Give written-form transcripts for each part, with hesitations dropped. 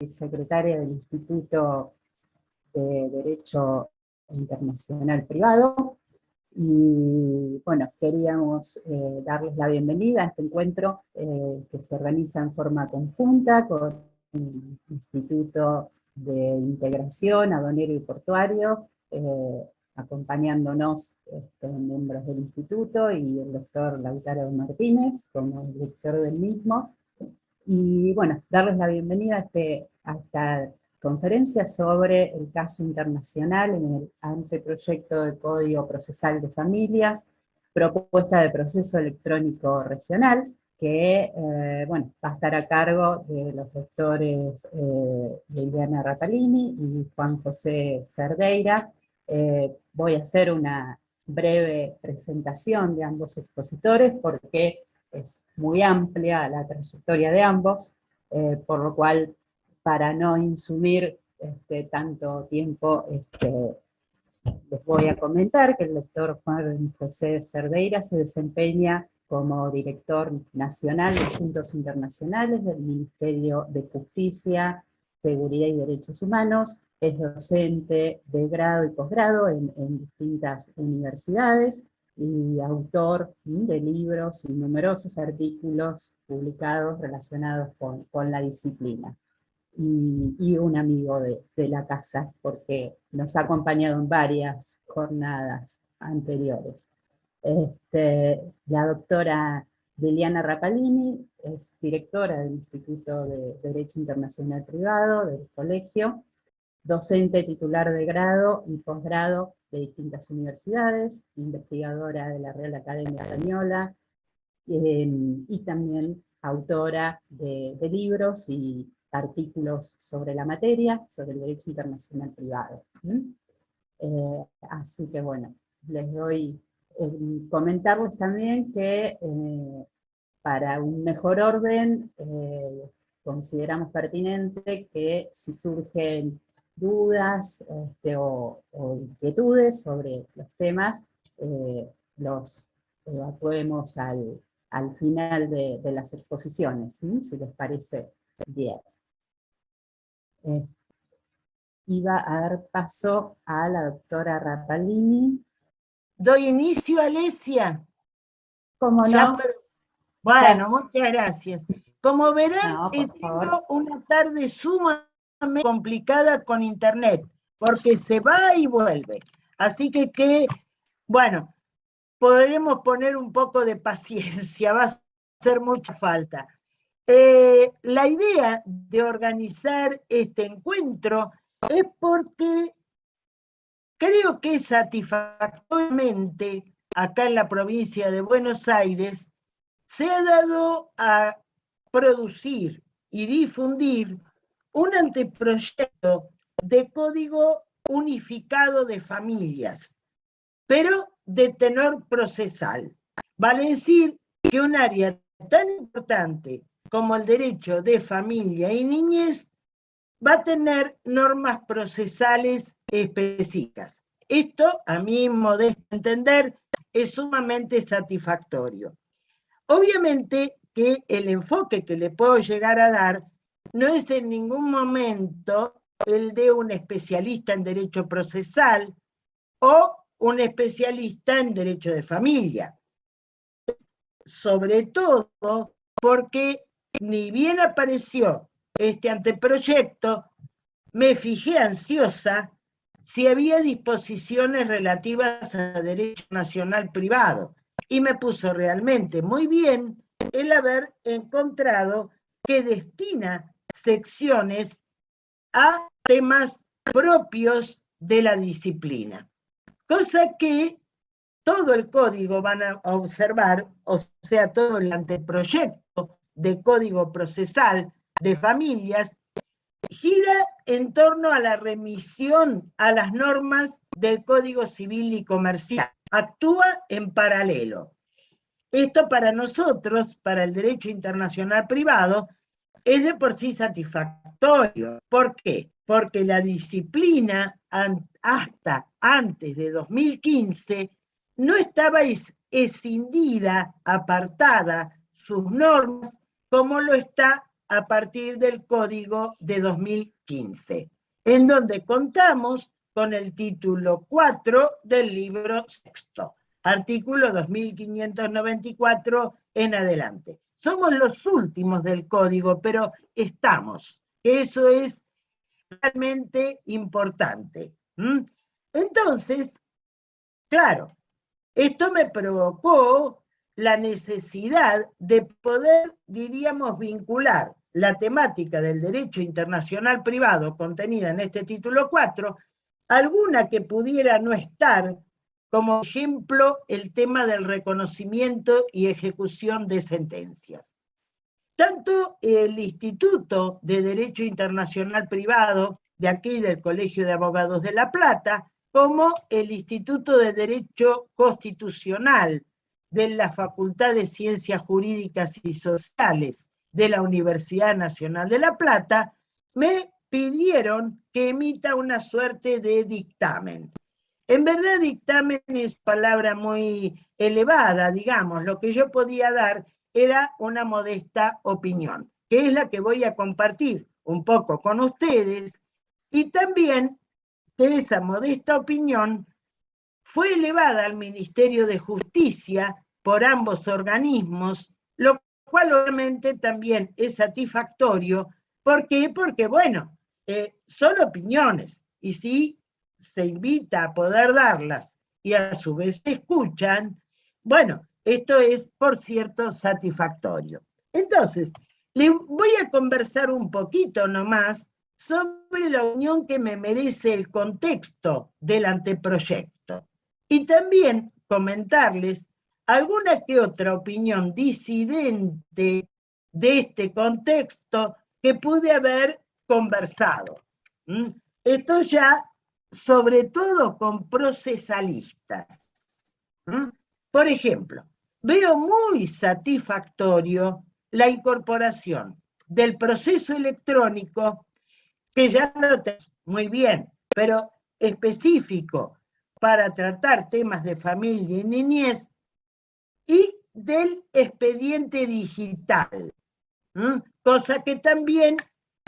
secretaria del Instituto de Derecho Internacional Privado. Y bueno, queríamos darles la bienvenida a este encuentro que se organiza en forma conjunta con el Instituto de Integración Aduanero y Portuario, acompañándonos miembros del instituto y el doctor Lautaro Martínez como director del mismo. Y bueno, darles la bienvenida a esta conferencia sobre el caso internacional en el anteproyecto de Código Procesal de Familias, propuesta de proceso electrónico regional, que bueno, va a estar a cargo de los doctores Liliana Rapalini y Juan José Cerdeira. Voy a hacer una breve presentación de ambos expositores porque es muy amplia la trayectoria de ambos, por lo cual, para no insumir tanto tiempo, les voy a comentar que el doctor Juan José Cerdeira se desempeña como director nacional de Asuntos Internacionales del Ministerio de Justicia, Seguridad y Derechos Humanos, es docente de grado y posgrado en distintas universidades, y autor de libros y numerosos artículos publicados relacionados con la disciplina. Y un amigo de la casa, porque nos ha acompañado en varias jornadas anteriores. La doctora Liliana Rapalini es directora del Instituto de Derecho Internacional Privado del colegio, docente titular de grado y posgrado de distintas universidades, investigadora de la Real Academia Española, y también autora de libros y artículos sobre la materia, sobre el derecho internacional privado. Así que bueno, les doy, comentarles también que para un mejor orden, consideramos pertinente que si surgen dudas o inquietudes sobre los temas, los evacuemos al final de las exposiciones, ¿sí? Si les parece bien. Iba a dar paso a la doctora Rapalini. Doy inicio, Alesia. ¿Cómo no? Bueno, muchas gracias. Como verán, tengo una tarde sumamente complicada con internet, porque se va y vuelve. Así que bueno, podremos poner un poco de paciencia, va a hacer mucha falta. La idea de organizar este encuentro es porque creo que satisfactoriamente acá en la provincia de Buenos Aires se ha dado a producir y difundir un anteproyecto de código unificado de familias, pero de tenor procesal. Vale decir que un área tan importante como el derecho de familia y niñez va a tener normas procesales específicas. Esto, a mi modesto entender, es sumamente satisfactorio. Obviamente que el enfoque que le puedo llegar a dar no es en ningún momento el de un especialista en derecho procesal o un especialista en derecho de familia. Sobre todo porque ni bien apareció este anteproyecto, me fijé ansiosa si había disposiciones relativas a derecho nacional privado, y me puso realmente muy bien el haber encontrado que destina secciones a temas propios de la disciplina. Cosa que todo el código van a observar, o sea, todo el anteproyecto de código procesal de familias, gira en torno a la remisión a las normas del Código Civil y Comercial. Actúa en paralelo. Esto para nosotros, para el derecho internacional privado, es de por sí satisfactorio. ¿Por qué? Porque la disciplina hasta antes de 2015 no estaba escindida, apartada sus normas, como lo está a partir del Código de 2015, en donde contamos con el título 4 del libro sexto, artículo 2594 en adelante. Somos los últimos del Código, pero estamos. Eso es realmente importante. Entonces, claro, esto me provocó la necesidad de poder, diríamos, vincular la temática del derecho internacional privado contenida en este título 4, alguna que pudiera no estar, como ejemplo el tema del reconocimiento y ejecución de sentencias. Tanto el Instituto de Derecho Internacional Privado de aquí del Colegio de Abogados de La Plata, como el Instituto de Derecho Constitucional de la Facultad de Ciencias Jurídicas y Sociales de la Universidad Nacional de La Plata, me pidieron que emita una suerte de dictamen. En verdad, dictamen es palabra muy elevada, digamos. Lo que yo podía dar era una modesta opinión, que es la que voy a compartir un poco con ustedes, y también que esa modesta opinión fue elevada al Ministerio de Justicia por ambos organismos, lo cual obviamente también es satisfactorio. ¿Por qué? Porque, bueno, son opiniones, y si se invita a poder darlas y a su vez se escuchan, bueno, esto es, por cierto, satisfactorio. Entonces, le voy a conversar un poquito nomás sobre la opinión que me merece el contexto del anteproyecto. Y también comentarles alguna que otra opinión disidente de este contexto que pude haber conversado. Esto ya, sobre todo con procesalistas. Por ejemplo, veo muy satisfactorio la incorporación del proceso electrónico, que ya lo tenemos muy bien, pero específico para tratar temas de familia y niñez, y del expediente digital, cosa que también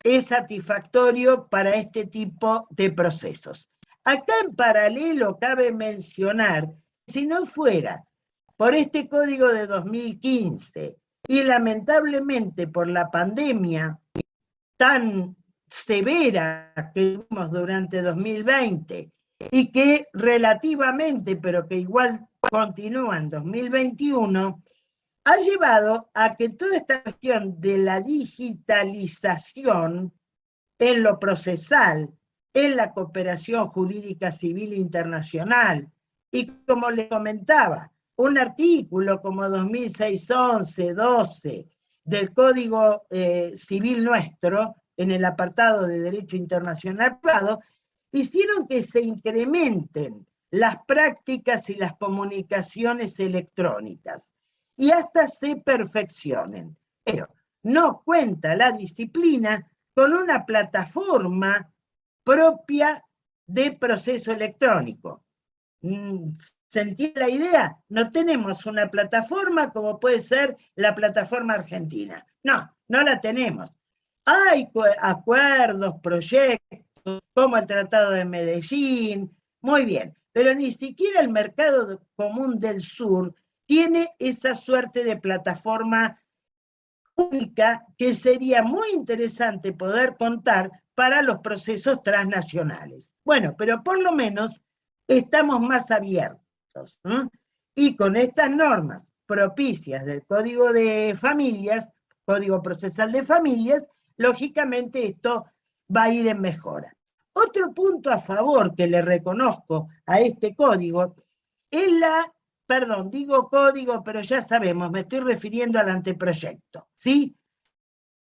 es satisfactorio para este tipo de procesos. Acá en paralelo cabe mencionar, si no fuera por este código de 2015 y lamentablemente por la pandemia tan severa que vimos durante 2020 y que relativamente, pero que igual continúa en 2021, ha llevado a que toda esta cuestión de la digitalización en lo procesal, en la cooperación jurídica civil internacional, y como les comentaba, un artículo como 2006-11-12 del Código Civil nuestro, en el apartado de Derecho Internacional Privado, hicieron que se incrementen las prácticas y las comunicaciones electrónicas y hasta se perfeccionen. Pero no cuenta la disciplina con una plataforma propia de proceso electrónico. ¿Se entiende la idea? No tenemos una plataforma como puede ser la plataforma argentina. No, no la tenemos. Hay acuerdos, proyectos, como el Tratado de Medellín, muy bien, pero ni siquiera el Mercado Común del Sur tiene esa suerte de plataforma única que sería muy interesante poder contar para los procesos transnacionales. Bueno, pero por lo menos estamos más abiertos. Y con estas normas propicias del Código de Familias, Código Procesal de Familias, lógicamente esto va a ir en mejora. Otro punto a favor que le reconozco a este código es digo código, pero ya sabemos, me estoy refiriendo al anteproyecto, ¿sí?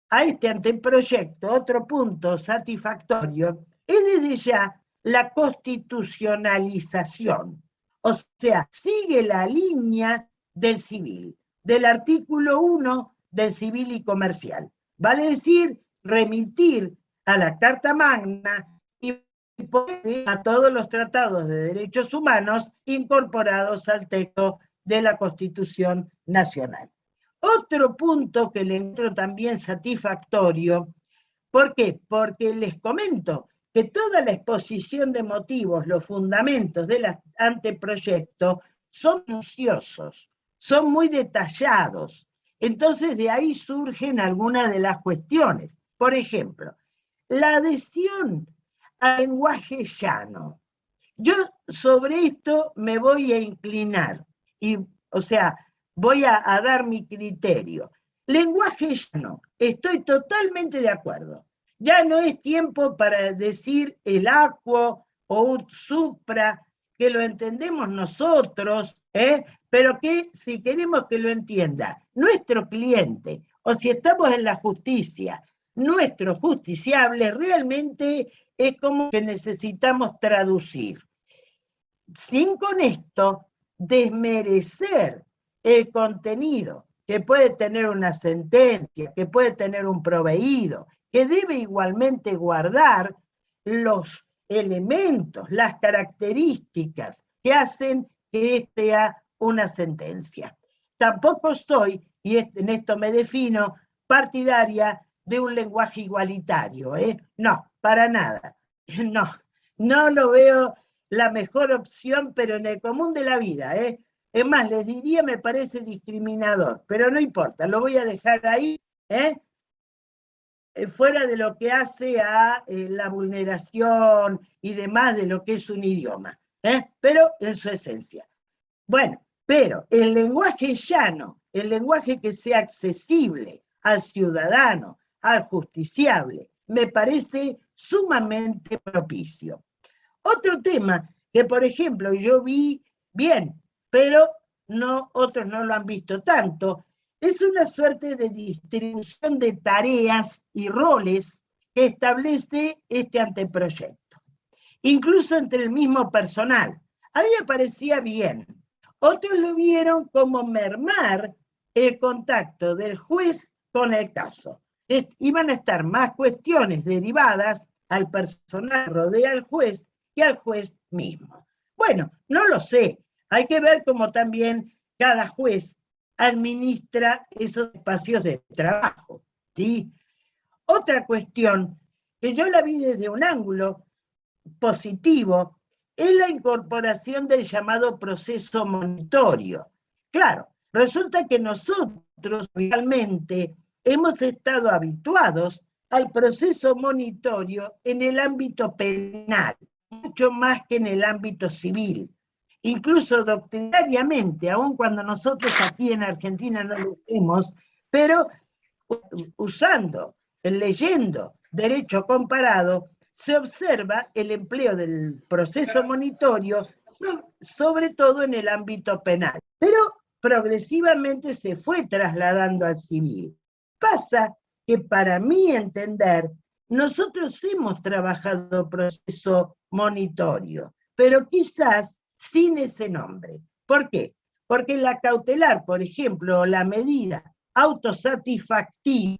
A este anteproyecto, otro punto satisfactorio es desde ya la constitucionalización. O sea, sigue la línea del civil, del artículo 1 del civil y comercial. Vale decir, remitir a la Carta Magna y a todos los tratados de derechos humanos incorporados al texto de la Constitución Nacional. Otro punto que le encuentro también satisfactorio, ¿por qué? Porque les comento que toda la exposición de motivos, los fundamentos del anteproyecto, son minuciosos, son muy detallados. Entonces de ahí surgen algunas de las cuestiones. Por ejemplo, la adhesión al lenguaje llano. Yo sobre esto me voy a inclinar, o sea, voy a dar mi criterio. Lenguaje llano, estoy totalmente de acuerdo. Ya no es tiempo para decir el aquo o supra, que lo entendemos nosotros, pero que si queremos que lo entienda nuestro cliente, o si estamos en la justicia, nuestro justiciable, realmente es como que necesitamos traducir. Sin con esto desmerecer el contenido que puede tener una sentencia, que puede tener un proveído, que debe igualmente guardar los elementos, las características que hacen que sea una sentencia. Tampoco soy, y en esto me defino, partidaria de un lenguaje igualitario, No, para nada. No, no lo veo la mejor opción, pero en el común de la vida, Es más, les diría, me parece discriminador, pero no importa, lo voy a dejar ahí, fuera de lo que hace a la vulneración y demás de lo que es un idioma, pero en su esencia. Bueno, pero el lenguaje llano, el lenguaje que sea accesible al ciudadano, al justiciable, me parece sumamente propicio. Otro tema que, por ejemplo, yo vi bien, pero no, otros no lo han visto tanto, es una suerte de distribución de tareas y roles que establece este anteproyecto, incluso entre el mismo personal. A mí me parecía bien. Otros lo vieron como mermar el contacto del juez con el caso. Iban a estar más cuestiones derivadas al personal que rodea al juez que al juez mismo. Bueno, no lo sé. Hay que ver cómo también cada juez administra esos espacios de trabajo, ¿sí? Otra cuestión que yo la vi desde un ángulo positivo es la incorporación del llamado proceso monitorio. Claro, resulta que nosotros realmente hemos estado habituados al proceso monitorio en el ámbito penal, mucho más que en el ámbito civil. Incluso doctrinariamente, aun cuando nosotros aquí en Argentina no lo hacemos, pero usando, leyendo derecho comparado, se observa el empleo del proceso monitorio, sobre todo en el ámbito penal, pero progresivamente se fue trasladando al civil. Pasa que para mi entender, nosotros hemos trabajado proceso monitorio, pero quizás sin ese nombre. ¿Por qué? Porque la cautelar, por ejemplo, la medida autosatisfactiva,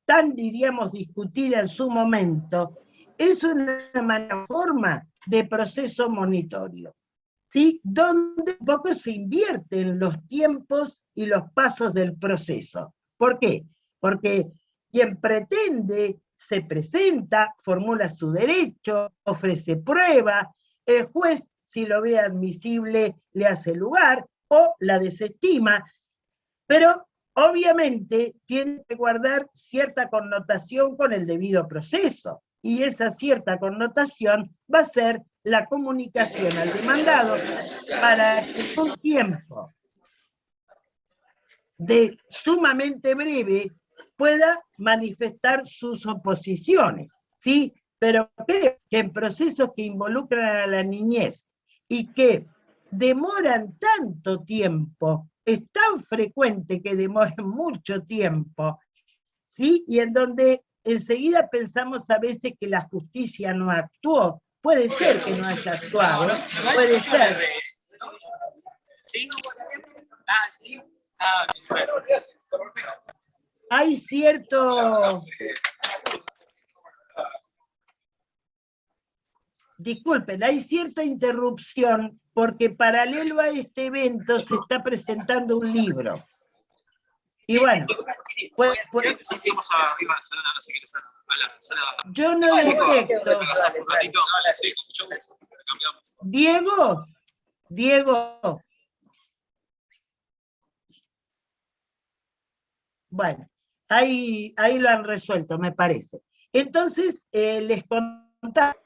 tan diríamos discutida en su momento, es una forma de proceso monitorio, ¿sí? Donde un poco se invierten los tiempos y los pasos del proceso. ¿Por qué? Porque quien pretende se presenta, formula su derecho, ofrece prueba, el juez, si lo ve admisible, le hace lugar o la desestima, pero obviamente tiene que guardar cierta connotación con el debido proceso, y esa cierta connotación va a ser la comunicación al demandado para que en un tiempo sumamente breve pueda manifestar sus oposiciones, ¿sí? Pero creo que en procesos que involucran a la niñez y que demoran tanto tiempo, es tan frecuente que demoren mucho tiempo, ¿sí? Y en donde enseguida pensamos a veces que la justicia no actuó. Puede ser que no haya actuado, puede ser. Hay cierto... Disculpen, hay cierta interrupción porque paralelo a este evento se está presentando un libro. Y bueno, pues, yo no detecto. Diego. Bueno, ahí lo han resuelto, me parece. Entonces, les contaba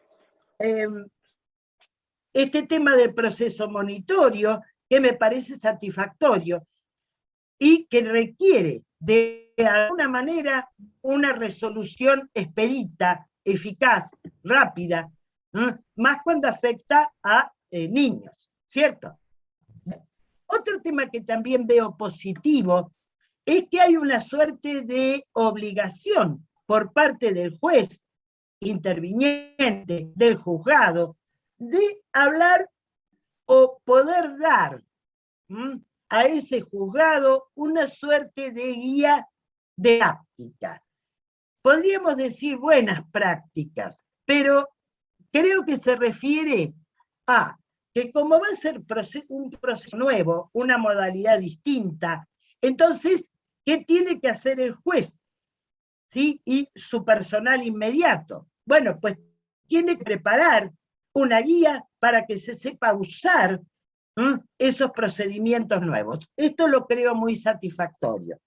este tema del proceso monitorio, que me parece satisfactorio y que requiere de alguna manera una resolución expedita, eficaz, rápida, más cuando afecta a niños, ¿cierto? Otro tema que también veo positivo es que hay una suerte de obligación por parte del juez interviniente, del juzgado, de hablar o poder dar a ese juzgado una suerte de guía didáctica. Podríamos decir buenas prácticas, pero creo que se refiere a que como va a ser un proceso nuevo, una modalidad distinta, entonces, ¿qué tiene que hacer el juez? ¿Sí? Y su personal inmediato. Bueno, pues tiene que preparar una guía para que se sepa usar esos procedimientos nuevos. Esto lo creo muy satisfactorio.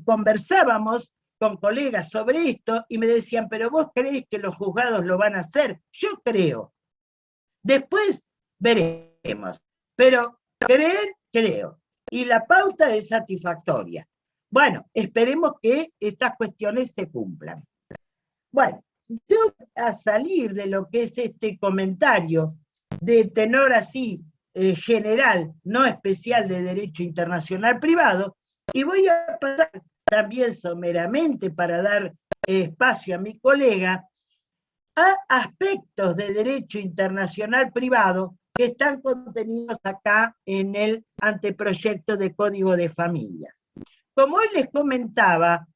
Conversábamos con colegas sobre esto y me decían, pero vos creés que los juzgados lo van a hacer. Yo creo. Después veremos. Pero creer, creo. Y la pauta es satisfactoria. Bueno, esperemos que estas cuestiones se cumplan. Bueno, yo a salir de lo que es este comentario de tenor así general, no especial de derecho internacional privado, y voy a pasar también someramente para dar espacio a mi colega a aspectos de derecho internacional privado que están contenidos acá en el anteproyecto de Código de Familias. Como hoy les comentaba,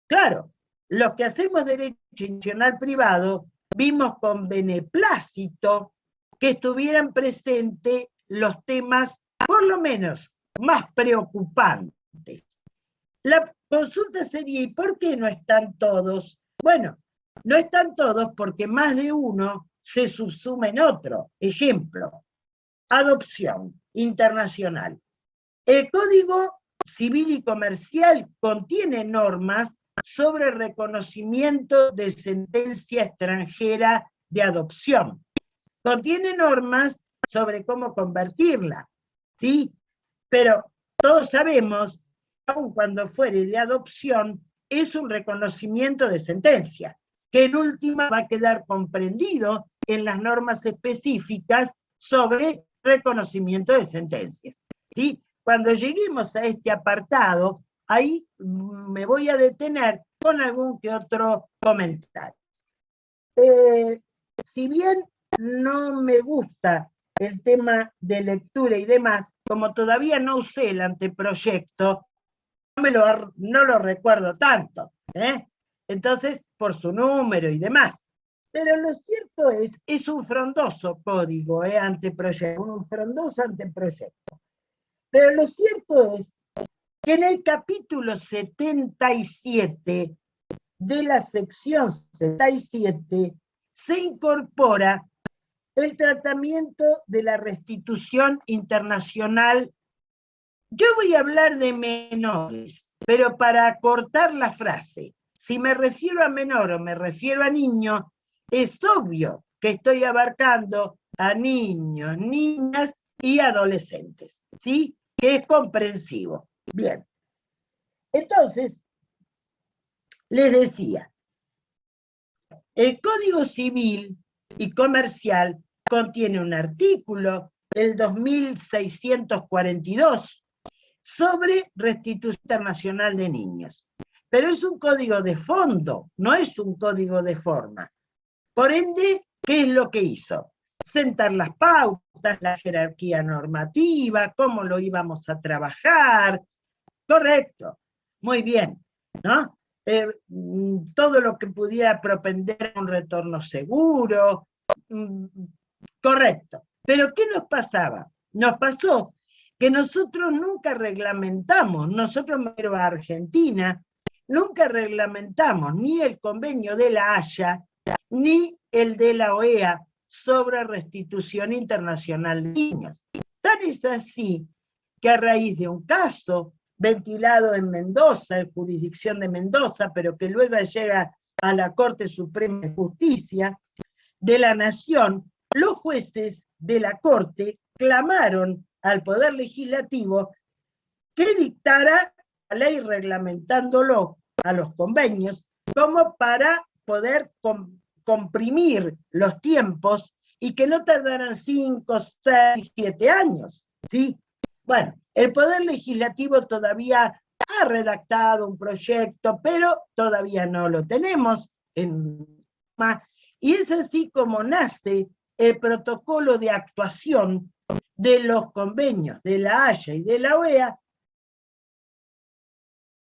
claro, los que hacemos derecho internacional privado vimos con beneplácito que estuvieran presentes los temas, por lo menos, más preocupantes. La consulta sería, ¿y por qué no están todos? Bueno, no están todos porque más de uno se subsume en otro. Ejemplo, adopción internacional. El Código Civil y Comercial contiene normas sobre reconocimiento de sentencia extranjera de adopción. Contiene normas sobre cómo convertirla, ¿sí? Pero todos sabemos, aun cuando fuere de adopción, es un reconocimiento de sentencia, que en última va a quedar comprendido en las normas específicas sobre reconocimiento de sentencias, ¿sí? Cuando lleguemos a este apartado, ahí me voy a detener con algún que otro comentario. Si bien no me gusta el tema de lectura y demás, como todavía no usé el anteproyecto, no lo recuerdo tanto, entonces por su número y demás. Pero lo cierto es un frondoso código, anteproyecto, un frondoso anteproyecto. Pero lo cierto es que en el capítulo 77 de la sección 77 se incorpora el tratamiento de la restitución internacional. Yo voy a hablar de menores, pero para acortar la frase, si me refiero a menor o me refiero a niño, es obvio que estoy abarcando a niños, niñas y adolescentes, ¿sí? Que es comprensivo. Bien. Entonces, les decía, el Código Civil y Comercial contiene un artículo, el 2642, sobre restitución internacional de niños. Pero es un código de fondo, no es un código de forma. Por ende, ¿qué es lo que hizo? Sentar las pautas, la jerarquía normativa, cómo lo íbamos a trabajar. Correcto, muy bien, ¿no? Todo lo que pudiera propender a un retorno seguro, correcto. Pero ¿qué nos pasaba? Nos pasó que nosotros nunca reglamentamos, nosotros me refiero a Argentina, nunca reglamentamos ni el convenio de la Haya, ni el de la OEA sobre restitución internacional de niños. Tal es así que a raíz de un caso ventilado en Mendoza, en jurisdicción de Mendoza, pero que luego llega a la Corte Suprema de Justicia de la Nación, los jueces de la Corte clamaron al Poder Legislativo que dictara la ley reglamentándolo a los convenios como para poder comprimir los tiempos y que no tardaran 5, 6, 7 años, ¿sí? Bueno, el Poder Legislativo todavía ha redactado un proyecto, pero todavía no lo tenemos y es así como nace el protocolo de actuación de los convenios de la Haya y de la OEA.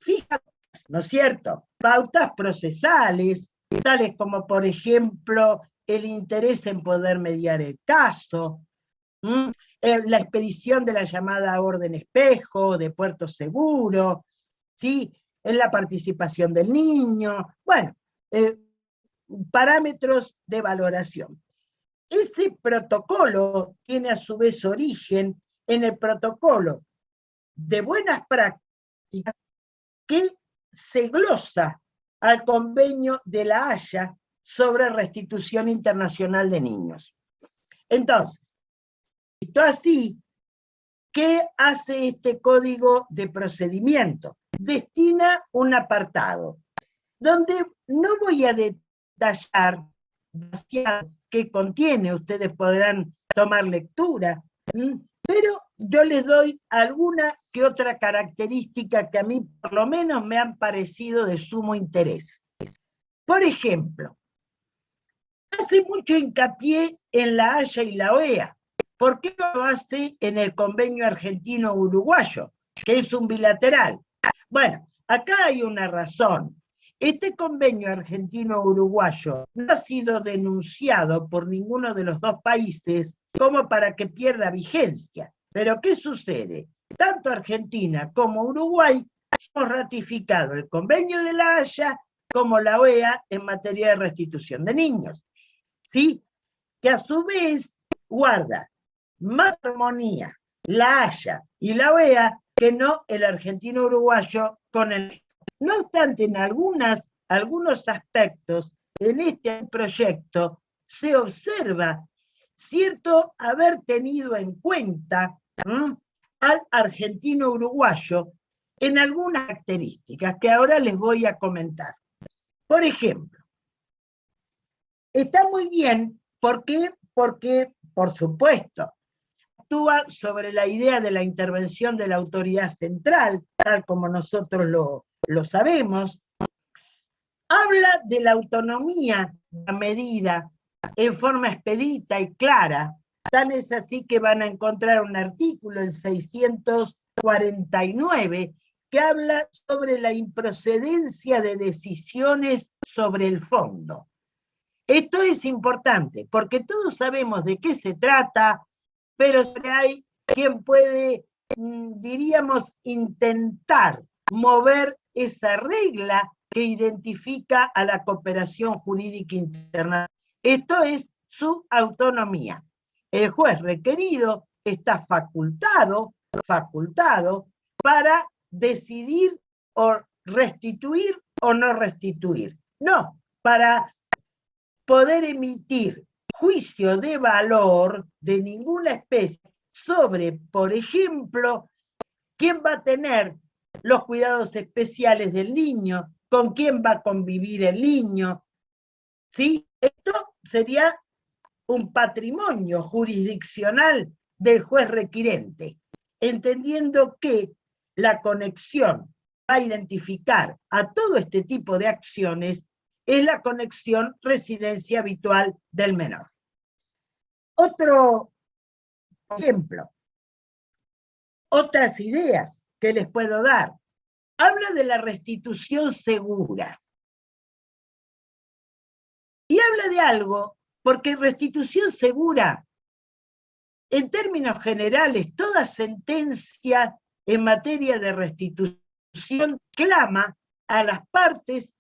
Fíjate, ¿no es cierto? Pautas procesales, tales como, por ejemplo, el interés en poder mediar el caso, la expedición de la llamada orden espejo, de puerto seguro, ¿sí? En la participación del niño, bueno, parámetros de valoración. Este protocolo tiene a su vez origen en el protocolo de buenas prácticas que se glosa al convenio de la Haya sobre restitución internacional de niños. Entonces, esto así, ¿qué hace este código de procedimiento? Destina un apartado, donde no voy a detallar qué contiene, ustedes podrán tomar lectura, pero yo les doy alguna que otra característica que a mí por lo menos me han parecido de sumo interés. Por ejemplo, hace mucho hincapié en la Haya y la OEA. ¿Por qué no lo hace en el convenio argentino-uruguayo, que es un bilateral? Bueno, acá hay una razón. Este convenio argentino-uruguayo no ha sido denunciado por ninguno de los dos países como para que pierda vigencia. Pero ¿qué sucede? Tanto Argentina como Uruguay hemos ratificado el convenio de la Haya como la OEA en materia de restitución de niños, ¿sí? Que a su vez guarda más armonía la Haya y la OEA que no el argentino-uruguayo con el... No obstante, en algunos aspectos en este proyecto se observa cierto haber tenido en cuenta al argentino-uruguayo en algunas características que ahora les voy a comentar. Por ejemplo, está muy bien, ¿por qué? Porque, por supuesto, actúa sobre la idea de la intervención de la autoridad central, tal como nosotros lo sabemos, habla de la autonomía de la medida en forma expedita y clara, tan es así que van a encontrar un artículo en 649 que habla sobre la improcedencia de decisiones sobre el fondo. Esto es importante, porque todos sabemos de qué se trata, pero hay quien puede, diríamos, intentar mover esa regla que identifica a la cooperación jurídica internacional. Esto es su autonomía. El juez requerido está facultado para decidir o restituir o no restituir. No, para poder emitir juicio de valor de ninguna especie sobre, por ejemplo, quién va a tener los cuidados especiales del niño, con quién va a convivir el niño, ¿sí? Esto sería un patrimonio jurisdiccional del juez requirente, entendiendo que la conexión va a identificar a todo este tipo de acciones es la conexión residencia habitual del menor. Otro ejemplo, otras ideas que les puedo dar. Habla de la restitución segura. Y habla de algo, porque restitución segura en términos generales, toda sentencia en materia de restitución clama a las partes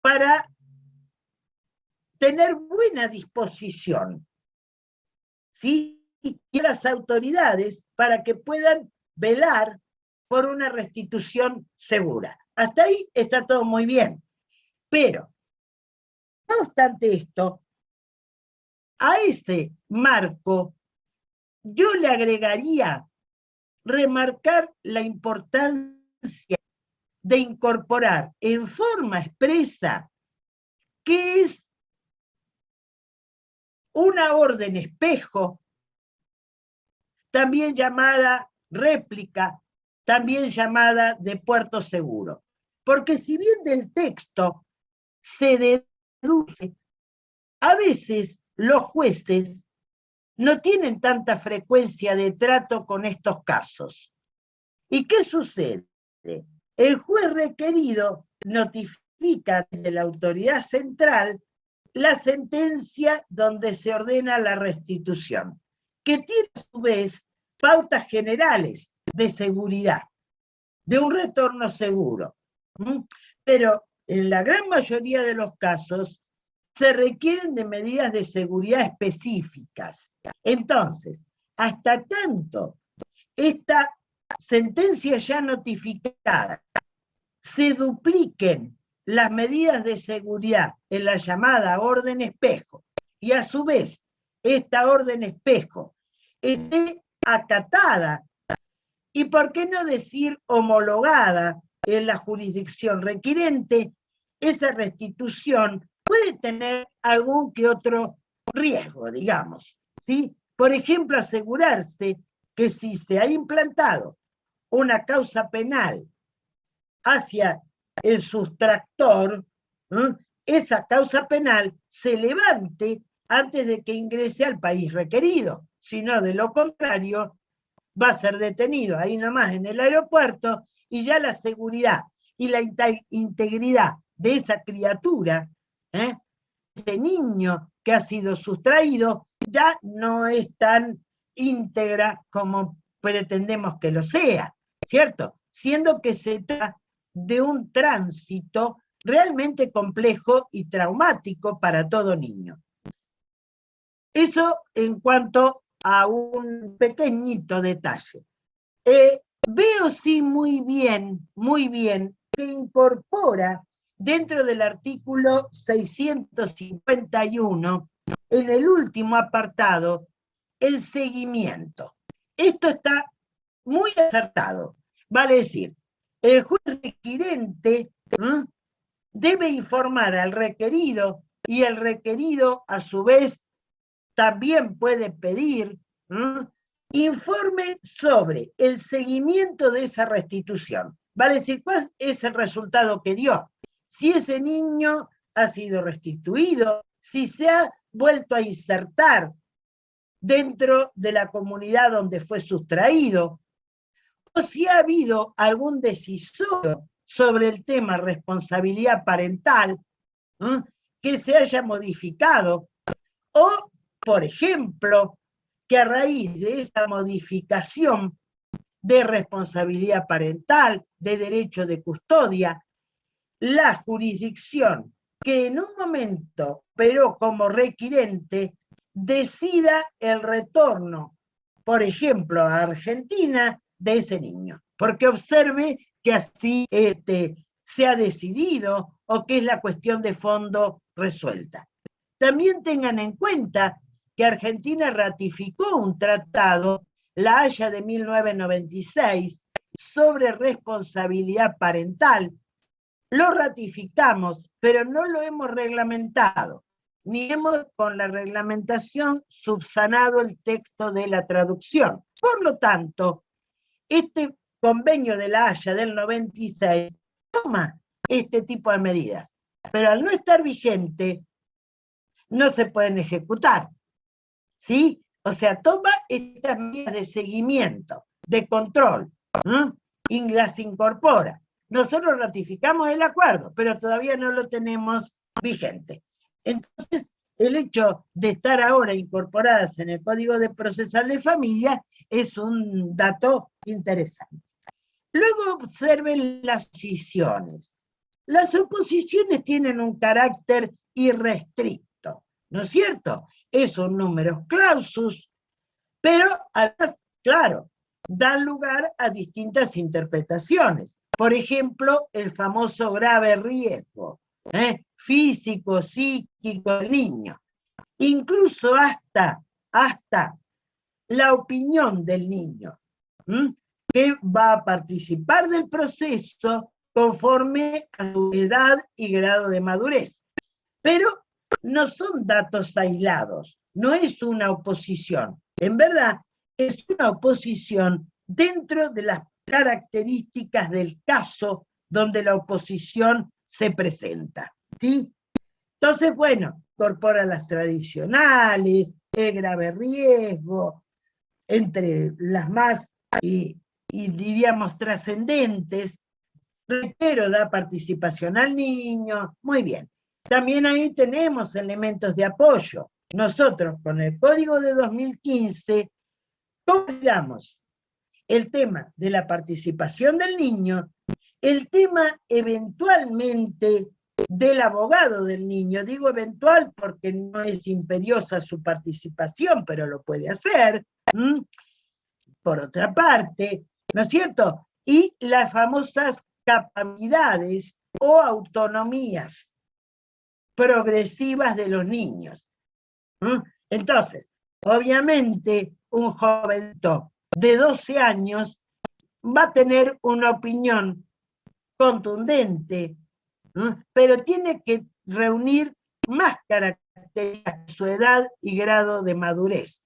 para tener buena disposición, ¿sí? Y a las autoridades para que puedan velar por una restitución segura. Hasta ahí está todo muy bien. Pero, no obstante esto, a ese marco yo le agregaría remarcar la importancia de incorporar en forma expresa qué es una orden espejo, también llamada réplica, también llamada de puerto seguro. Porque si bien del texto se deduce, a veces los jueces no tienen tanta frecuencia de trato con estos casos. ¿Y qué sucede? El juez requerido notifica desde la autoridad central la sentencia donde se ordena la restitución, que tiene a su vez pautas generales de seguridad, de un retorno seguro. Pero en la gran mayoría de los casos se requieren de medidas de seguridad específicas. Entonces, hasta tanto esta sentencia ya notificada se dupliquen las medidas de seguridad en la llamada orden espejo, y a su vez esta orden espejo esté acatada, y por qué no decir homologada en la jurisdicción requirente, esa restitución puede tener algún que otro riesgo, digamos, ¿sí? Por ejemplo, asegurarse que si se ha implantado una causa penal hacia el sustractor, esa causa penal se levante antes de que ingrese al país requerido, sino de lo contrario va a ser detenido ahí nomás en el aeropuerto y ya la seguridad y la integridad de esa criatura, ese niño que ha sido sustraído, ya no es tan íntegra como pretendemos que lo sea, ¿cierto? Siendo que se trata de un tránsito realmente complejo y traumático para todo niño. Eso en cuanto a un pequeñito detalle. Veo sí muy bien, que incorpora dentro del artículo 651, en el último apartado, el seguimiento. Esto está muy acertado. Vale decir, el juez requirente debe informar al requerido y el requerido a su vez también puede pedir informe sobre el seguimiento de esa restitución. Vale decir, ¿cuál es el resultado que dio? Si ese niño ha sido restituido, si se ha vuelto a insertar dentro de la comunidad donde fue sustraído, o si ha habido algún decisorio sobre el tema responsabilidad parental que se haya modificado, o, por ejemplo, que a raíz de esa modificación de responsabilidad parental, de derecho de custodia, la jurisdicción que en un momento operó como requirente decida el retorno, por ejemplo, a Argentina de ese niño, porque observe que así se ha decidido o que es la cuestión de fondo resuelta. También tengan en cuenta que Argentina ratificó un tratado, la Haya de 1996, sobre responsabilidad parental. Lo ratificamos, pero no lo hemos reglamentado, ni hemos con la reglamentación subsanado el texto de la traducción. Por lo tanto, este convenio de la Haya del 96 toma este tipo de medidas, pero al no estar vigente, no se pueden ejecutar, ¿sí? O sea, toma estas medidas de seguimiento, de control, y las incorpora. Nosotros ratificamos el acuerdo, pero todavía no lo tenemos vigente. Entonces, el hecho de estar ahora incorporadas en el Código de Procesal de Familia es un dato interesante. Luego observen las oposiciones. Las oposiciones tienen un carácter irrestricto, ¿no es cierto? Es un numerus clausus, pero además, claro, dan lugar a distintas interpretaciones. Por ejemplo, el famoso grave riesgo, físico, psíquico del niño. Incluso hasta la opinión del niño, que va a participar del proceso conforme a su edad y grado de madurez. Pero no son datos aislados, no es una oposición. En verdad, es una oposición dentro de las características del caso donde la oposición se presenta, ¿sí? Entonces, bueno, incorpora las tradicionales, el grave riesgo, entre las más, y diríamos, trascendentes. Reitero, da participación al niño, muy bien. También ahí tenemos elementos de apoyo. Nosotros, con el Código de 2015, combinamos el tema de la participación del niño, el tema eventualmente del abogado del niño. Digo eventual porque no es imperiosa su participación, pero lo puede hacer. Por otra parte, ¿no es cierto? Y las famosas capacidades o autonomías progresivas de los niños. Entonces, obviamente, un jovencito de 12 años va a tener una opinión contundente, pero tiene que reunir más características de su edad y grado de madurez.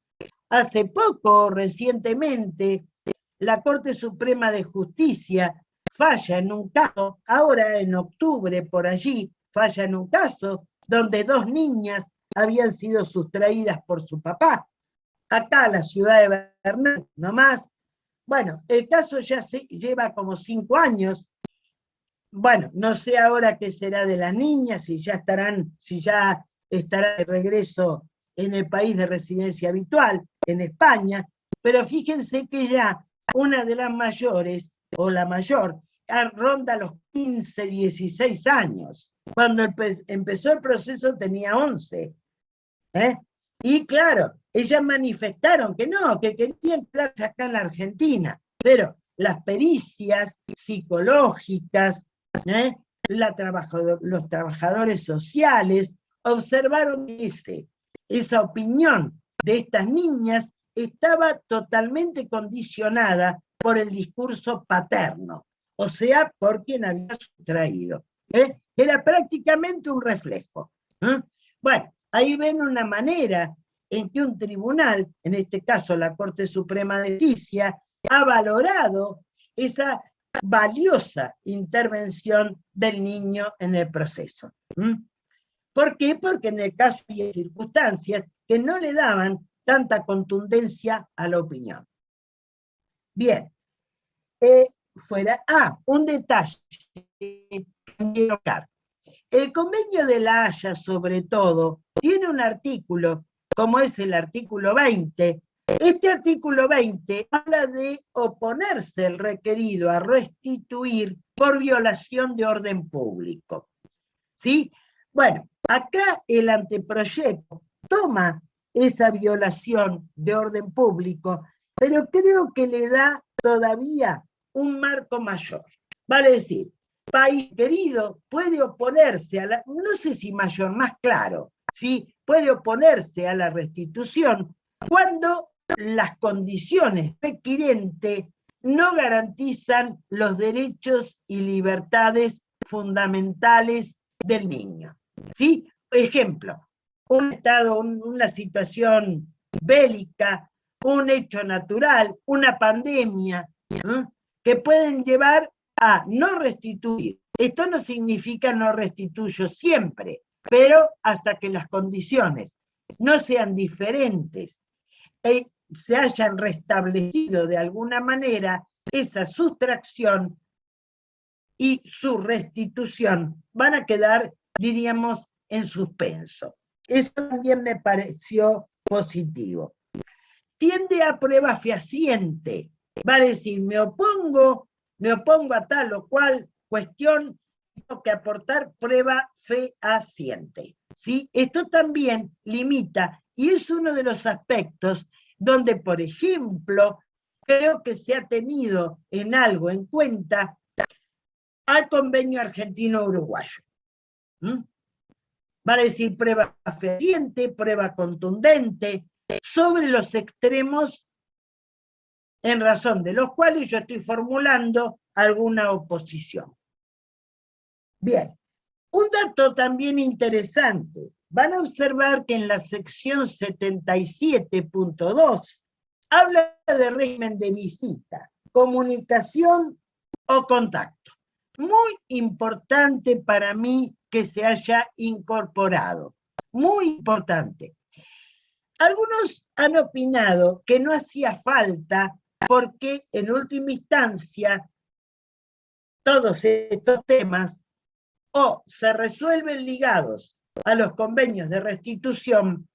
Hace poco, recientemente, la Corte Suprema de Justicia falla en un caso, ahora en octubre por allí, falla en un caso donde 2 niñas habían sido sustraídas por su papá. Acá, en la ciudad de Bernal, nomás. Bueno, el caso ya lleva como 5 años. Bueno, no sé ahora qué será de las niñas, si ya estará de regreso en el país de residencia habitual, en España, pero fíjense que ya una de las mayores, o la mayor, ronda los 15, 16 años. Cuando empezó el proceso tenía 11. Y claro, ellas manifestaron que no, que querían quedarse acá en la Argentina, pero las pericias psicológicas, los trabajadores sociales observaron que esa opinión de estas niñas estaba totalmente condicionada por el discurso paterno, o sea, por quien había sustraído. Era prácticamente un reflejo. Bueno, ahí ven una manera en que un tribunal, en este caso la Corte Suprema de Justicia, ha valorado esa valiosa intervención del niño en el proceso. ¿Por qué? Porque en el caso había circunstancias que no le daban tanta contundencia a la opinión. Bien, un detalle. El Convenio de La Haya, sobre todo, tiene un artículo, como es el artículo 20. Este artículo 20 habla de oponerse el requerido a restituir por violación de orden público. ¿Sí? Bueno, acá el anteproyecto toma esa violación de orden público, pero creo que le da todavía un marco mayor. Vale decir, país querido puede oponerse a la, no sé si mayor, más claro, ¿sí? Puede oponerse a la restitución cuando las condiciones requirentes no garantizan los derechos y libertades fundamentales del niño. ¿Sí? Ejemplo, un estado, una situación bélica, un hecho natural, una pandemia, que pueden llevar a no restituir. Esto no significa no restituyo siempre, pero hasta que las condiciones no sean diferentes y se hayan restablecido de alguna manera, esa sustracción y su restitución van a quedar, diríamos, en suspenso. Eso también me pareció positivo. Tiende a prueba fehaciente, va a decir, me opongo a tal o cual cuestión, tengo que aportar prueba fehaciente. ¿Sí? Esto también limita, y es uno de los aspectos donde, por ejemplo, creo que se ha tenido en algo en cuenta al convenio argentino-uruguayo. Va a decir prueba fehaciente, prueba contundente, sobre los extremos en razón de los cuales yo estoy formulando alguna oposición. Bien, un dato también interesante. Van a observar que en la sección 77.2 habla de régimen de visita, comunicación o contacto. Muy importante para mí que se haya incorporado. Muy importante. Algunos han opinado que no hacía falta porque en última instancia todos estos temas o se resuelven ligados a los convenios de restitución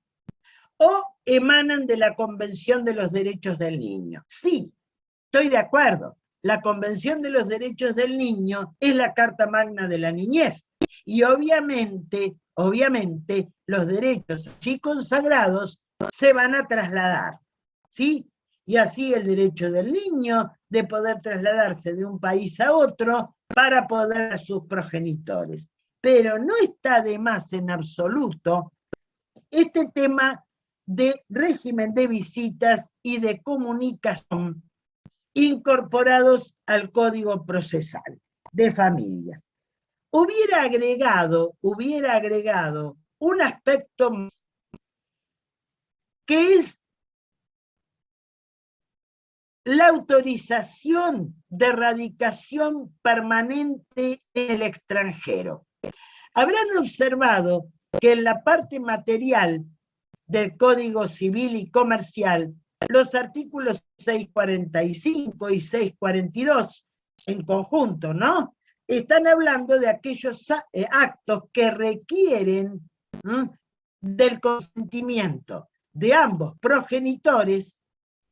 o emanan de la Convención de los Derechos del Niño. Sí, estoy de acuerdo. La Convención de los Derechos del Niño es la Carta Magna de la Niñez. Y obviamente, los derechos allí consagrados se van a trasladar, ¿sí? Y así el derecho del niño de poder trasladarse de un país a otro para poder a sus progenitores. Pero no está de más en absoluto este tema de régimen de visitas y de comunicación incorporados al Código Procesal de Familias. Hubiera agregado un aspecto más, que es la autorización de radicación permanente en el extranjero. Habrán observado que en la parte material del Código Civil y Comercial, los artículos 645 y 642 en conjunto, ¿no? Están hablando de aquellos actos que requieren del consentimiento de ambos progenitores,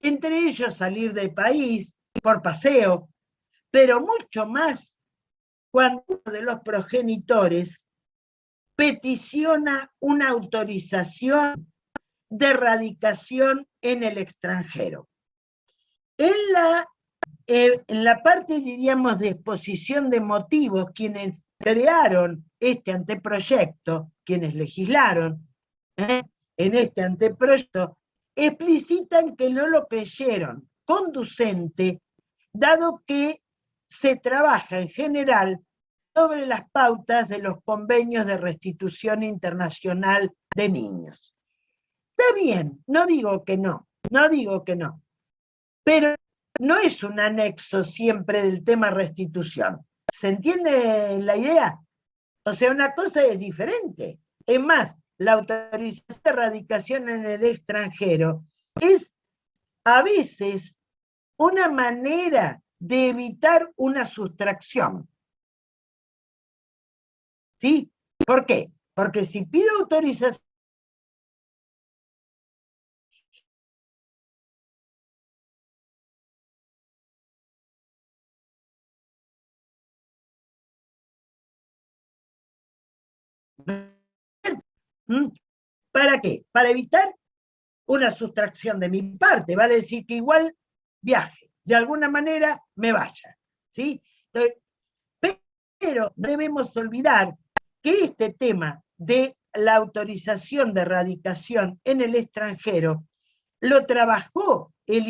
entre ellos salir del país por paseo, pero mucho más cuando uno de los progenitores peticiona una autorización de radicación en el extranjero. En la parte, diríamos, de exposición de motivos, quienes crearon este anteproyecto, quienes legislaron en este anteproyecto, explicitan que no lo creyeron conducente, dado que se trabaja en general sobre las pautas de los convenios de restitución internacional de niños. Está bien, no digo que no, pero no es un anexo siempre del tema restitución. ¿Se entiende la idea? O sea, una cosa es diferente. Es más, la autorización de radicación en el extranjero es a veces una manera de evitar una sustracción. ¿Sí? ¿Por qué? Porque si pido autorización ¿para qué? Para evitar una sustracción de mi parte, vale decir que igual viaje, de alguna manera me vaya, ¿sí? Pero no debemos olvidar que este tema de la autorización de radicación en el extranjero lo trabajó el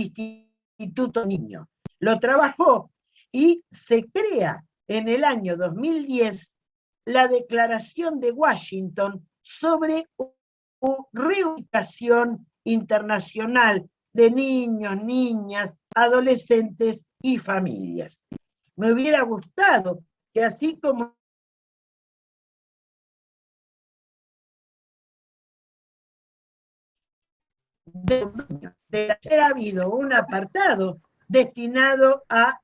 Instituto Niño, lo trabajó y se crea en el año 2010 la Declaración de Washington sobre reubicación internacional de niños, niñas, adolescentes y familias. Me hubiera gustado que así como de haber habido un apartado destinado a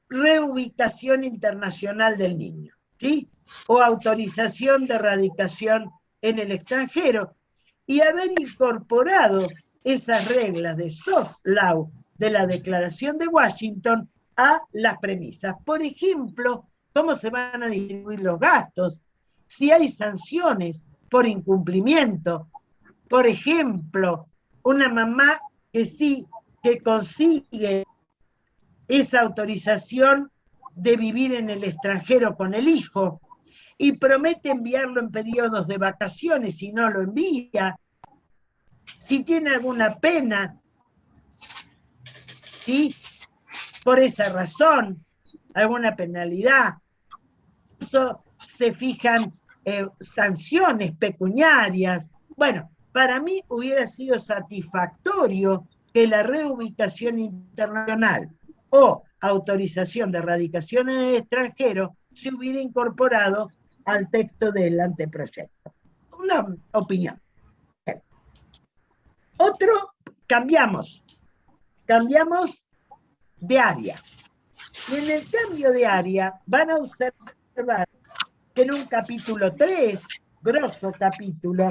reubicación internacional del niño, ¿sí? O autorización de radicación en el extranjero, y haber incorporado esas reglas de soft law de la Declaración de Washington a las premisas. Por ejemplo, cómo se van a distribuir los gastos, si hay sanciones por incumplimiento. Por ejemplo, una mamá que consigue esa autorización de vivir en el extranjero con el hijo y promete enviarlo en periodos de vacaciones y no lo envía, si tiene alguna pena, ¿sí? Por esa razón, alguna penalidad. Eso se fijan sanciones pecuniarias. Bueno, para mí hubiera sido satisfactorio que la reubicación internacional o autorización de radicación en el extranjero se hubiera incorporado al texto del anteproyecto. Una opinión. Otro, cambiamos de área. Y en el cambio de área van a observar que en un capítulo 3, grosso capítulo,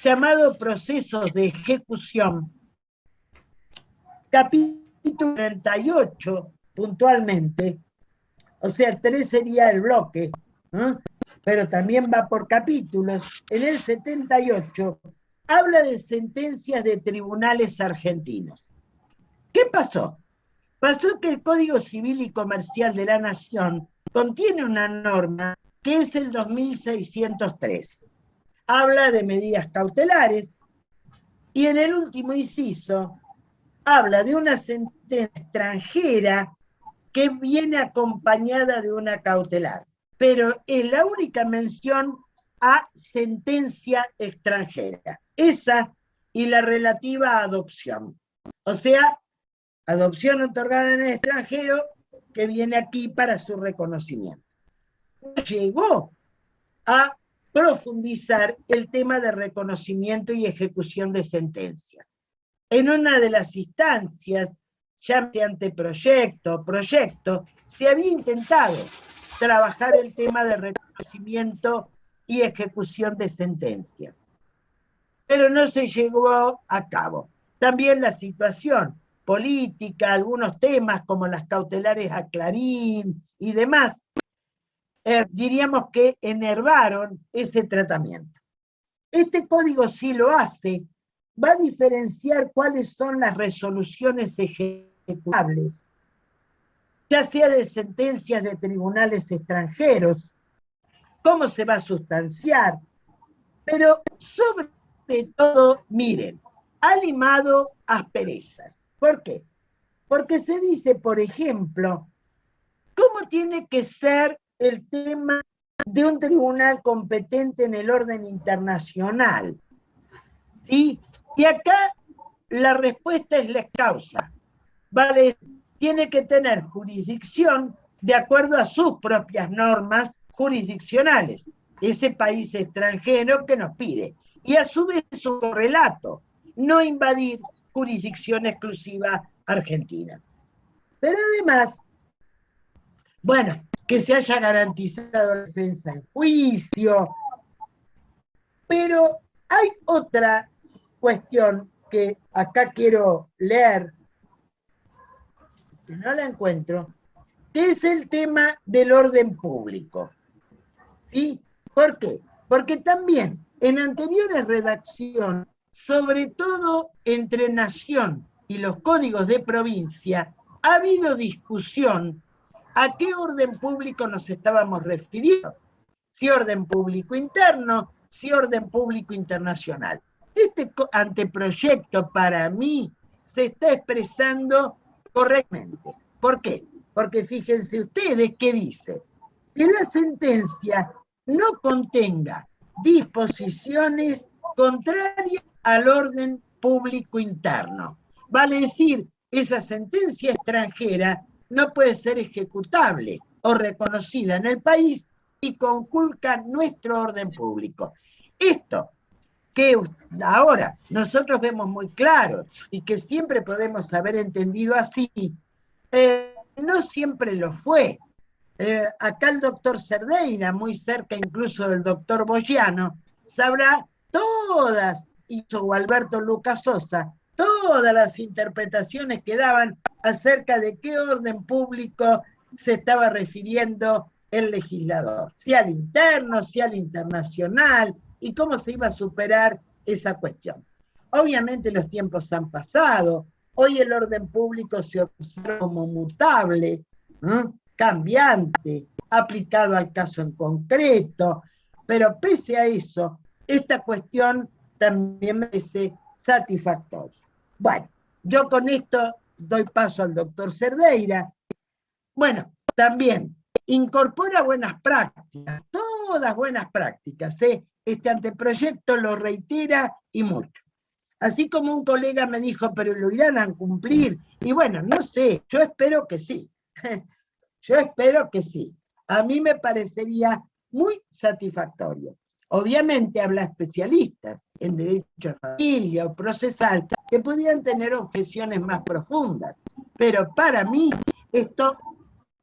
llamado Procesos de Ejecución, capítulo 38, puntualmente, o sea, 3 sería el bloque, ¿eh? Pero también va por capítulos. En el 78 habla de sentencias de tribunales argentinos. ¿Qué pasó? Pasó que el Código Civil y Comercial de la Nación contiene una norma que es el 2603. Habla de medidas cautelares y en el último inciso habla de una sentencia extranjera que viene acompañada de una cautelar, pero es la única mención a sentencia extranjera, esa y la relativa a adopción. O sea, adopción otorgada en el extranjero que viene aquí para su reconocimiento. Llegó a profundizar el tema de reconocimiento y ejecución de sentencias. En una de las instancias, ya de anteproyecto, proyecto, se había intentado trabajar el tema de reconocimiento y ejecución de sentencias, pero no se llegó a cabo. También la situación política, algunos temas como las cautelares a Clarín y demás, diríamos que enervaron ese tratamiento. Este código sí lo hace, va a diferenciar cuáles son las resoluciones ejecutables, ya sea de sentencias de tribunales extranjeros, cómo se va a sustanciar, pero sobre todo, miren, ha limado asperezas. ¿Por qué? Porque se dice, por ejemplo, cómo tiene que ser el tema de un tribunal competente en el orden internacional. ¿Sí? Y acá la respuesta es la causa. Vale, tiene que tener jurisdicción de acuerdo a sus propias normas jurisdiccionales, ese país extranjero que nos pide. Y a su vez su correlato, no invadir jurisdicción exclusiva argentina. Pero además, bueno, que se haya garantizado la defensa en juicio, pero hay otra cuestión que acá quiero leer, que no la encuentro, que es el tema del orden público. ¿Sí? ¿Por qué? Porque también en anteriores redacciones, sobre todo entre Nación y los códigos de provincia, ha habido discusión a qué orden público nos estábamos refiriendo. Si orden público interno, si orden público internacional. Este anteproyecto para mí se está expresando correctamente. ¿Por qué? Porque fíjense ustedes qué dice. Que la sentencia no contenga disposiciones contrarias al orden público interno. Vale decir, esa sentencia extranjera no puede ser ejecutable o reconocida en el país y conculca nuestro orden público. Esto que ahora nosotros vemos muy claro y que siempre podemos haber entendido así, no siempre lo fue. Acá el doctor Cerdeira, muy cerca incluso del doctor Bogiano, sabrá todas hizo Gualberto Lucas Sosa, todas las interpretaciones que daban acerca de qué orden público se estaba refiriendo el legislador, si al interno, si al internacional, y cómo se iba a superar esa cuestión. Obviamente los tiempos han pasado, hoy el orden público se observa como mutable, cambiante, aplicado al caso en concreto, pero pese a eso, esta cuestión también me parece satisfactoria. Bueno, yo con esto doy paso al doctor Cerdeira. Bueno, también incorpora buenas prácticas, todas buenas prácticas. Este anteproyecto lo reitera y mucho. Así como un colega me dijo, pero lo irán a cumplir. Y bueno, no sé, yo espero que sí. Yo espero que sí. A mí me parecería muy satisfactorio. Obviamente habla especialistas en derecho de familia o procesal que podrían tener objeciones más profundas, pero para mí esto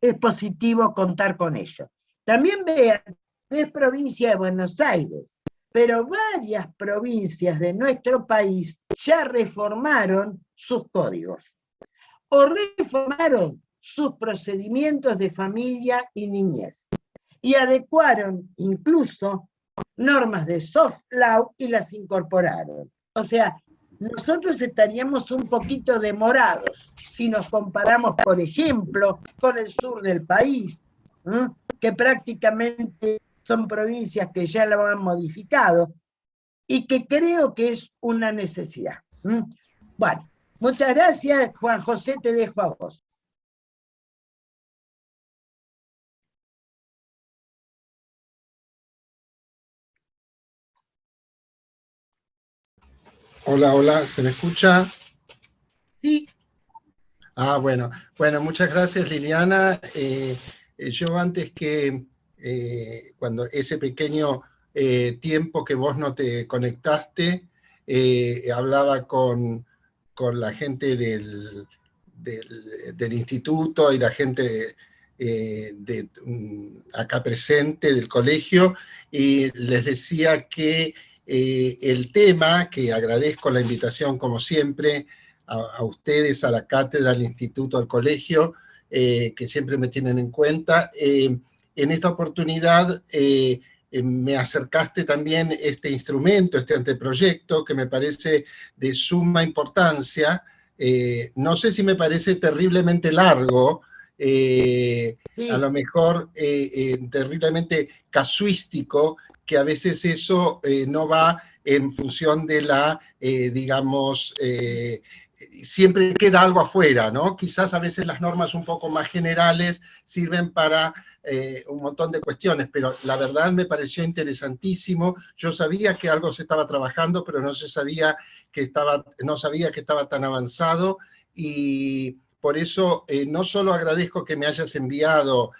es positivo contar con ello. También vean que es provincia de Buenos Aires, pero varias provincias de nuestro país ya reformaron sus códigos o reformaron sus procedimientos de familia y niñez y adecuaron incluso normas de soft law y las incorporaron. O sea, nosotros estaríamos un poquito demorados si nos comparamos, por ejemplo, con el sur del país, que prácticamente son provincias que ya lo han modificado y que creo que es una necesidad. Bueno, muchas gracias, Juan José, te dejo a vos. Hola, hola, ¿se me escucha? Sí. Ah, bueno, muchas gracias, Liliana. Yo antes que, cuando ese pequeño tiempo que vos no te conectaste, hablaba con la gente del instituto y la gente acá presente del colegio, y les decía que el tema, que agradezco la invitación como siempre, a ustedes, a la cátedra, al instituto, al colegio, que siempre me tienen en cuenta. En esta oportunidad me acercaste también este instrumento, este anteproyecto, que me parece de suma importancia. No sé si me parece terriblemente largo, Sí. a lo mejor terriblemente casuístico, que a veces eso no va en función de la, digamos, siempre queda algo afuera, ¿no? Quizás a veces las normas un poco más generales sirven para un montón de cuestiones, pero la verdad me pareció interesantísimo. Yo sabía que algo se estaba trabajando, pero no sabía que estaba tan avanzado, y por eso no solo agradezco que me hayas enviado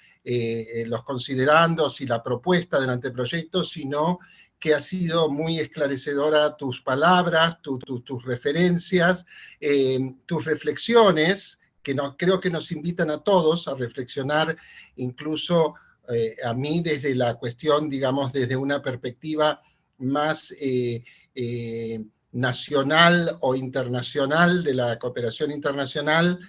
los considerandos y la propuesta del anteproyecto, sino que ha sido muy esclarecedora tus palabras, tus referencias, tus reflexiones, que creo que nos invitan a todos a reflexionar, incluso a mí desde la cuestión, digamos, desde una perspectiva más nacional o internacional, de la cooperación internacional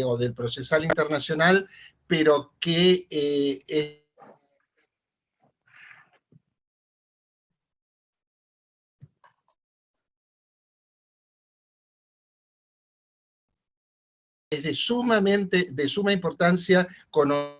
o del procesal internacional, pero que es de suma importancia conocer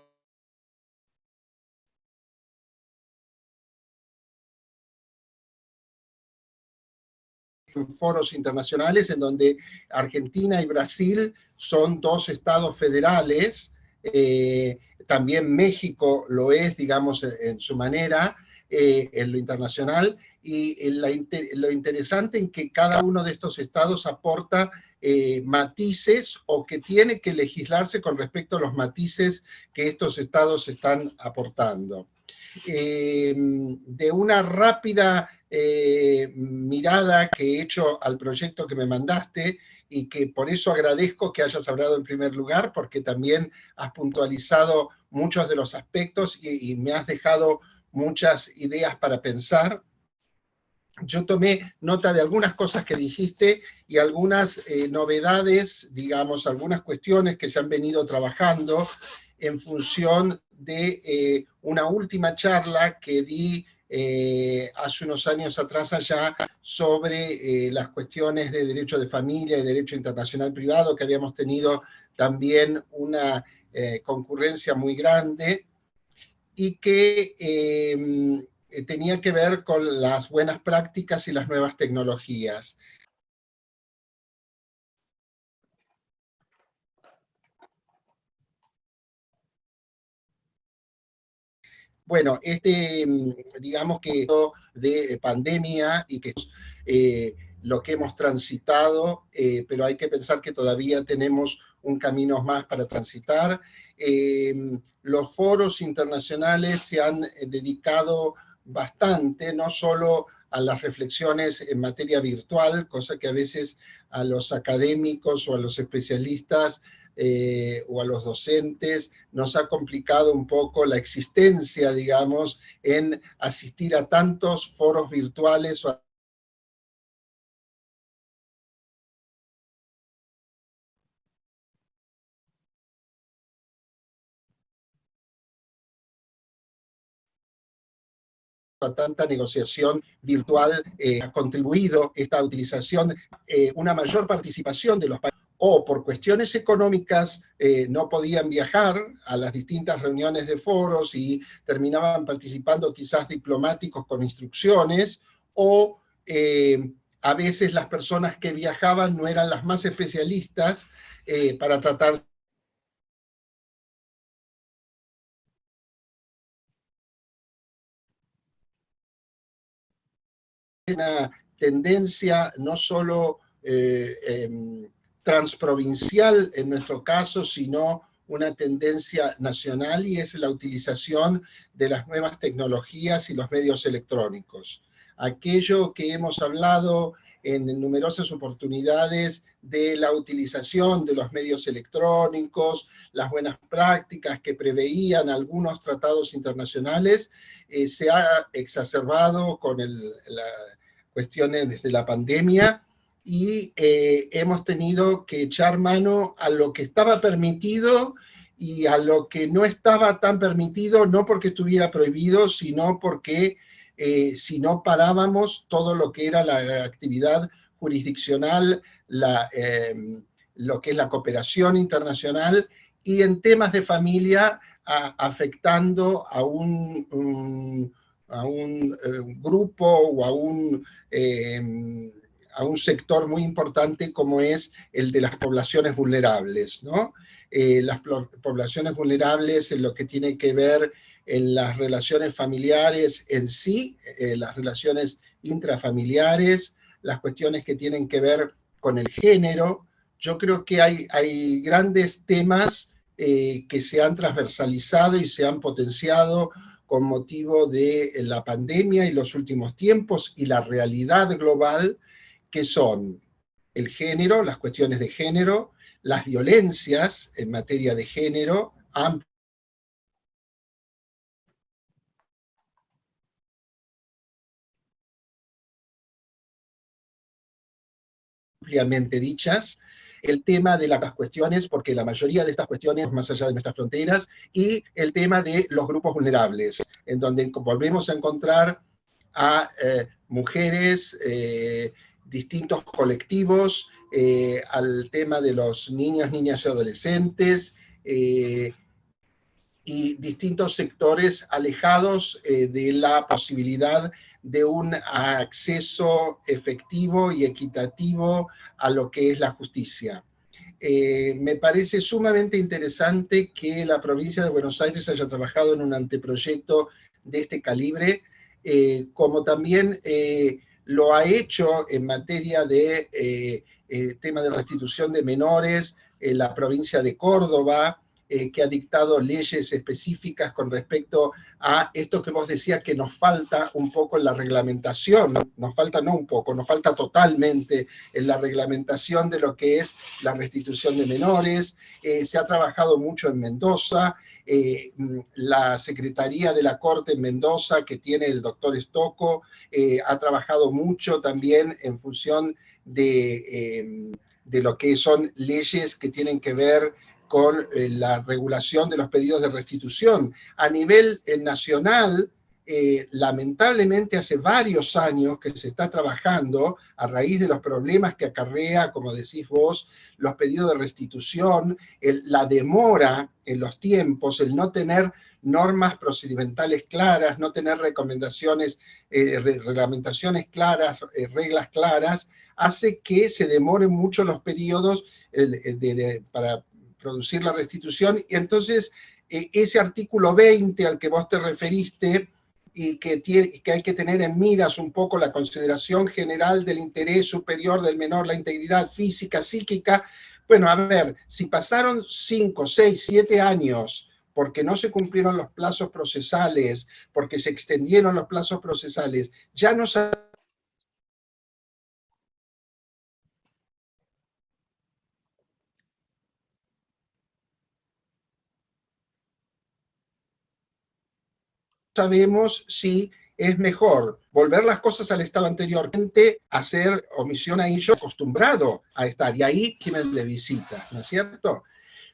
foros internacionales en donde Argentina y Brasil son dos estados federales, también México lo es, digamos, en su manera, en lo internacional, y lo interesante en que cada uno de estos estados aporta matices, o que tiene que legislarse con respecto a los matices que estos estados están aportando. De una rápida mirada que he hecho al proyecto que me mandaste, y que por eso agradezco que hayas hablado en primer lugar, porque también has puntualizado muchos de los aspectos y me has dejado muchas ideas para pensar. yo tomé nota de algunas cosas que dijiste y algunas novedades, digamos, algunas cuestiones que se han venido trabajando en función de una última charla que di hace unos años atrás allá sobre las cuestiones de derecho de familia y derecho internacional privado, que habíamos tenido también una concurrencia muy grande y que tenía que ver con las buenas prácticas y las nuevas tecnologías. Bueno, digamos que de pandemia y que lo que hemos transitado, pero hay que pensar que todavía tenemos un camino más para transitar. Los foros internacionales se han dedicado bastante, no solo a las reflexiones en materia virtual, cosa que a veces a los académicos o a los especialistas o a los docentes nos ha complicado un poco la existencia, digamos, en asistir a tantos foros virtuales o a tanta negociación virtual. Ha contribuido esta utilización, una mayor participación de los países, o por cuestiones económicas no podían viajar a las distintas reuniones de foros y terminaban participando quizás diplomáticos con instrucciones, o a veces las personas que viajaban no eran las más especialistas para tratar una tendencia no solo transprovincial en nuestro caso, sino una tendencia nacional, y es la utilización de las nuevas tecnologías y los medios electrónicos. Aquello que hemos hablado en numerosas oportunidades de la utilización de los medios electrónicos, las buenas prácticas que preveían algunos tratados internacionales, se ha exacerbado con cuestiones desde la pandemia, y hemos tenido que echar mano a lo que estaba permitido y a lo que no estaba tan permitido, no porque estuviera prohibido, sino porque si no parábamos todo lo que era la actividad jurisdiccional, lo que es la cooperación internacional, y en temas de familia afectando a un grupo o a un sector muy importante como es el de las poblaciones vulnerables, ¿no? Las poblaciones vulnerables en lo que tiene que ver en las relaciones familiares en sí, las relaciones intrafamiliares, las cuestiones que tienen que ver con el género. Yo creo que hay grandes temas que se han transversalizado y se han potenciado con motivo de la pandemia y los últimos tiempos y la realidad global, que son el género, las cuestiones de género, las violencias en materia de género, ampliamente dichas, el tema de las cuestiones, porque la mayoría de estas cuestiones más allá de nuestras fronteras, y el tema de los grupos vulnerables, en donde volvemos a encontrar a mujeres, distintos colectivos, al tema de los niños, niñas y adolescentes, y distintos sectores alejados de la posibilidad de un acceso efectivo y equitativo a lo que es la justicia. Me parece sumamente interesante que la provincia de Buenos Aires haya trabajado en un anteproyecto de este calibre, como también lo ha hecho en materia de tema de restitución de menores en la provincia de Córdoba, que ha dictado leyes específicas con respecto a esto que vos decías que nos falta un poco en la reglamentación, nos falta no un poco, nos falta totalmente en la reglamentación de lo que es la restitución de menores. Se ha trabajado mucho en Mendoza, la Secretaría de la Corte en Mendoza, que tiene el doctor Stocco, ha trabajado mucho también en función de lo que son leyes que tienen que ver con la regulación de los pedidos de restitución. A nivel nacional, lamentablemente hace varios años que se está trabajando a raíz de los problemas que acarrea, como decís vos, los pedidos de restitución, la demora en los tiempos, el no tener normas procedimentales claras, no tener recomendaciones, reglamentaciones claras, reglas claras, hace que se demoren mucho los periodos para producir la restitución, y entonces ese artículo 20 al que vos te referiste, y que hay que tener en miras un poco la consideración general del interés superior del menor, la integridad física, psíquica. Bueno, a ver, si pasaron 5, 6, 7 años porque no se cumplieron los plazos procesales, porque se extendieron los plazos procesales, ya no sabemos si es mejor volver las cosas al estado anterior, hacer omisión ahí, yo acostumbrado a estar, y ahí régimen de visita, ¿no es cierto?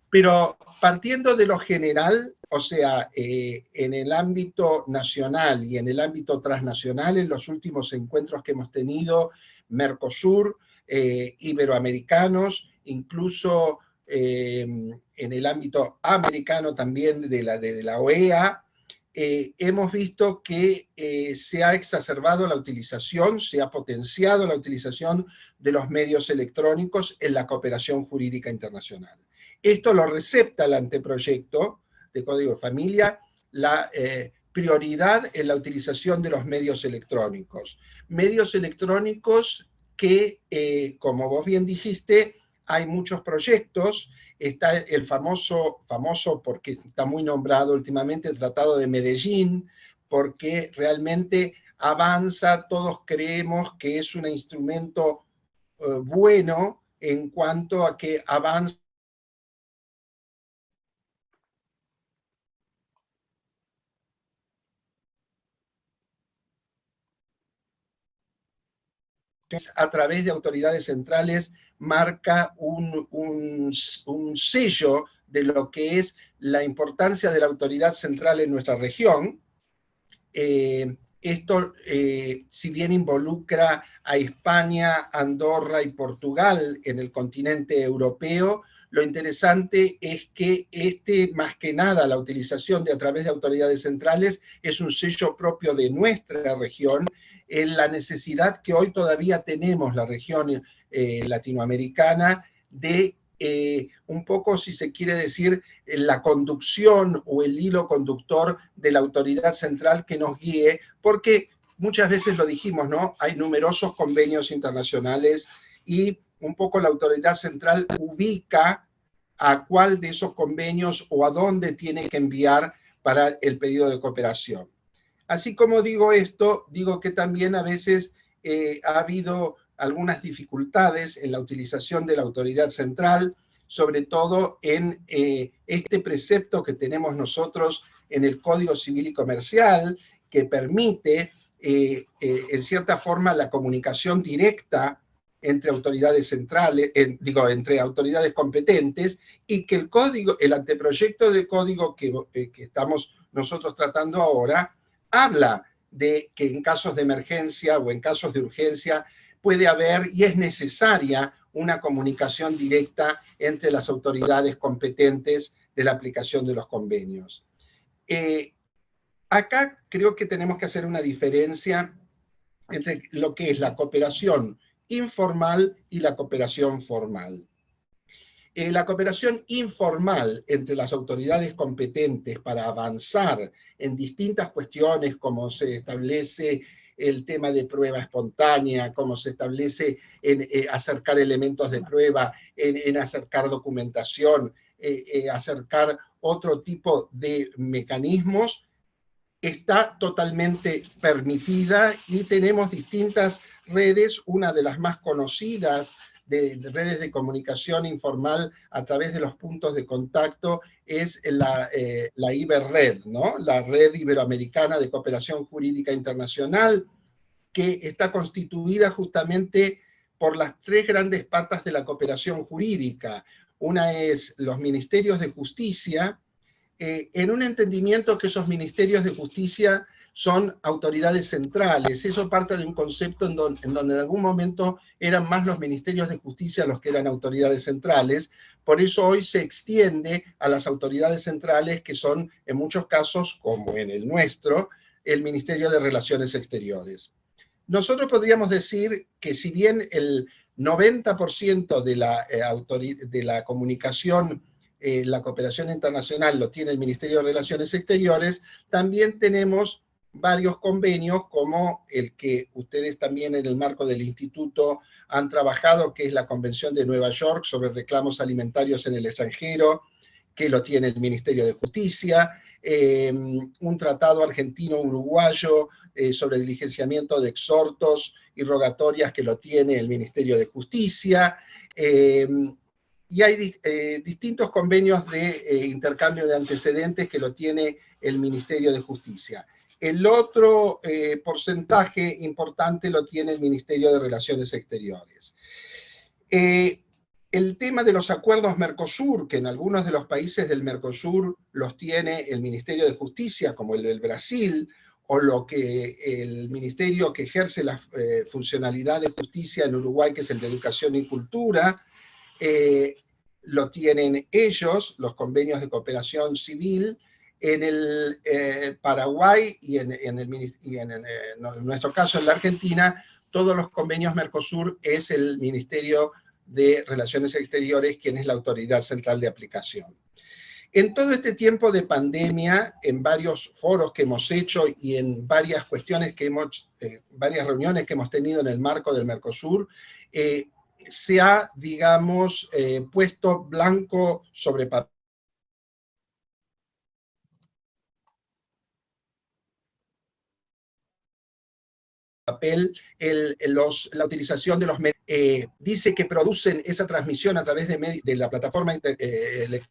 Pero partiendo de lo general, o sea, en el ámbito nacional y en el ámbito transnacional, en los últimos encuentros que hemos tenido, Mercosur, iberoamericanos, incluso en el ámbito americano también de la OEA, hemos visto que se ha exacerbado la utilización, se ha potenciado la utilización de los medios electrónicos en la cooperación jurídica internacional. Esto lo recepta el anteproyecto de Código de Familia, la prioridad en la utilización de los medios electrónicos. Medios electrónicos que, como vos bien dijiste, hay muchos proyectos. Está el famoso, porque está muy nombrado últimamente, el Tratado de Medellín, porque realmente avanza, todos creemos que es un instrumento bueno en cuanto a que avanza a través de autoridades centrales, marca un sello de lo que es la importancia de la autoridad central en nuestra región. Esto, si bien involucra a España, Andorra y Portugal en el continente europeo, lo interesante es que más que nada, la utilización a través de autoridades centrales es un sello propio de nuestra región, en la necesidad que hoy todavía tenemos la región latinoamericana de un poco, si se quiere decir, la conducción o el hilo conductor de la autoridad central que nos guíe, porque muchas veces lo dijimos, ¿no? Hay numerosos convenios internacionales y un poco la autoridad central ubica a cuál de esos convenios o a dónde tiene que enviar para el pedido de cooperación. Así como digo esto, digo que también a veces ha habido algunas dificultades en la utilización de la autoridad central, sobre todo en este precepto que tenemos nosotros en el Código Civil y Comercial, que permite, en cierta forma, la comunicación directa entre autoridades centrales, entre autoridades competentes, y que el anteproyecto de código que estamos nosotros tratando ahora, habla de que en casos de emergencia o en casos de urgencia puede haber y es necesaria una comunicación directa entre las autoridades competentes de la aplicación de los convenios. Acá creo que tenemos que hacer una diferencia entre lo que es la cooperación informal y la cooperación formal. La cooperación informal entre las autoridades competentes para avanzar en distintas cuestiones, como se establece el tema de prueba espontánea, como se establece en acercar elementos de prueba, en acercar documentación, acercar otro tipo de mecanismos, está totalmente permitida y tenemos distintas redes. Una de las más conocidas de redes de comunicación informal a través de los puntos de contacto es la IBERRED, ¿no? La Red Iberoamericana de Cooperación Jurídica Internacional, que está constituida justamente por las tres grandes patas de la cooperación jurídica. Una es los ministerios de justicia, en un entendimiento que esos ministerios de justicia son autoridades centrales. Eso parte de un concepto en donde en algún momento eran más los ministerios de justicia los que eran autoridades centrales. Por eso hoy se extiende a las autoridades centrales, que son en muchos casos, como en el nuestro, el Ministerio de Relaciones Exteriores. Nosotros podríamos decir que si bien el 90% de la comunicación, la cooperación internacional lo tiene el Ministerio de Relaciones Exteriores, también tenemos varios convenios, como el que ustedes también en el marco del instituto han trabajado, que es la Convención de Nueva York sobre reclamos alimentarios en el extranjero, que lo tiene el Ministerio de Justicia, un tratado argentino-uruguayo sobre diligenciamiento de exhortos y rogatorias, que lo tiene el Ministerio de Justicia, y hay distintos convenios de intercambio de antecedentes que lo tiene el Ministerio de Justicia. El otro porcentaje importante lo tiene el Ministerio de Relaciones Exteriores. El tema de los acuerdos Mercosur, que en algunos de los países del Mercosur los tiene el Ministerio de Justicia, como el del Brasil, o lo que el ministerio que ejerce la funcionalidad de justicia en Uruguay, que es el de Educación y Cultura, lo tienen ellos, los convenios de cooperación civil. En el Paraguay y en nuestro caso en la Argentina, todos los convenios Mercosur es el Ministerio de Relaciones Exteriores quien es la autoridad central de aplicación. En todo este tiempo de pandemia, en varios foros que hemos hecho y en varias cuestiones que varias reuniones que hemos tenido en el marco del Mercosur, se ha, digamos, puesto blanco sobre papel la utilización de los medios. Dice que producen esa transmisión a través de la plataforma electrónica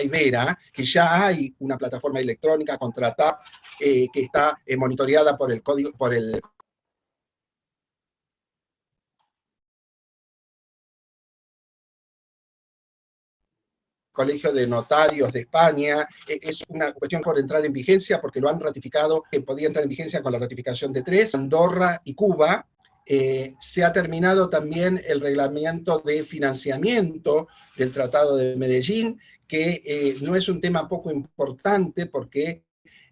Ibera, que ya hay una plataforma electrónica contratada que está monitoreada por el Colegio de Notarios de España. Es una cuestión por entrar en vigencia, porque lo han ratificado, que podía entrar en vigencia con la ratificación de 3, Andorra y Cuba. Se ha terminado también el reglamento de financiamiento del Tratado de Medellín, que no es un tema poco importante, porque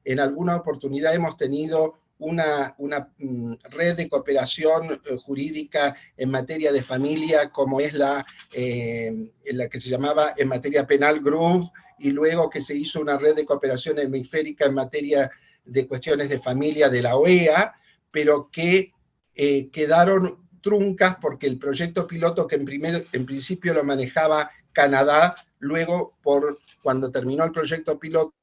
en alguna oportunidad hemos tenido una red de cooperación jurídica en materia de familia, como es la que se llamaba en materia penal GRUV, y luego que se hizo una red de cooperación hemisférica en materia de cuestiones de familia de la OEA, pero que quedaron truncas porque el proyecto piloto, que en principio lo manejaba Canadá, luego cuando terminó el proyecto piloto,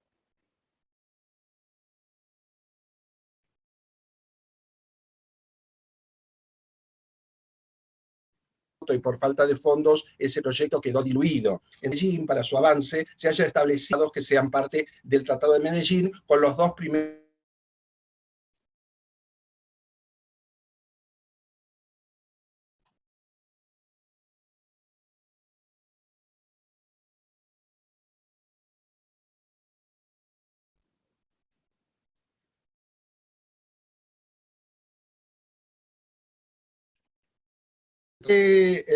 y por falta de fondos, ese proyecto quedó diluido. En Medellín, para su avance, se haya establecido que sean parte del Tratado de Medellín con los dos primeros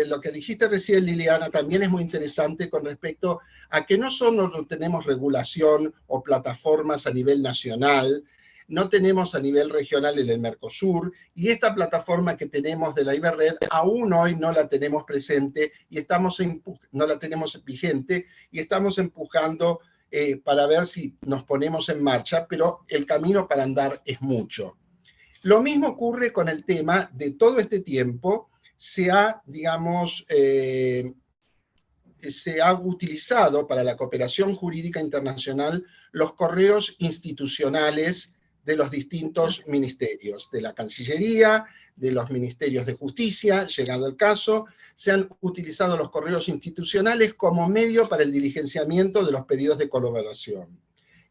lo que dijiste recién, Liliana, también es muy interesante con respecto a que no solo no tenemos regulación o plataformas a nivel nacional, no tenemos a nivel regional en el Mercosur, y esta plataforma que tenemos de la IBERRED aún hoy no la tenemos presente y no la tenemos vigente, y estamos empujando para ver si nos ponemos en marcha, pero el camino para andar es mucho. Lo mismo ocurre con el tema de todo este tiempo. Se ha, digamos, se ha utilizado para la cooperación jurídica internacional los correos institucionales de los distintos ministerios, de la Cancillería, de los ministerios de justicia, llegado el caso, se han utilizado los correos institucionales como medio para el diligenciamiento de los pedidos de colaboración.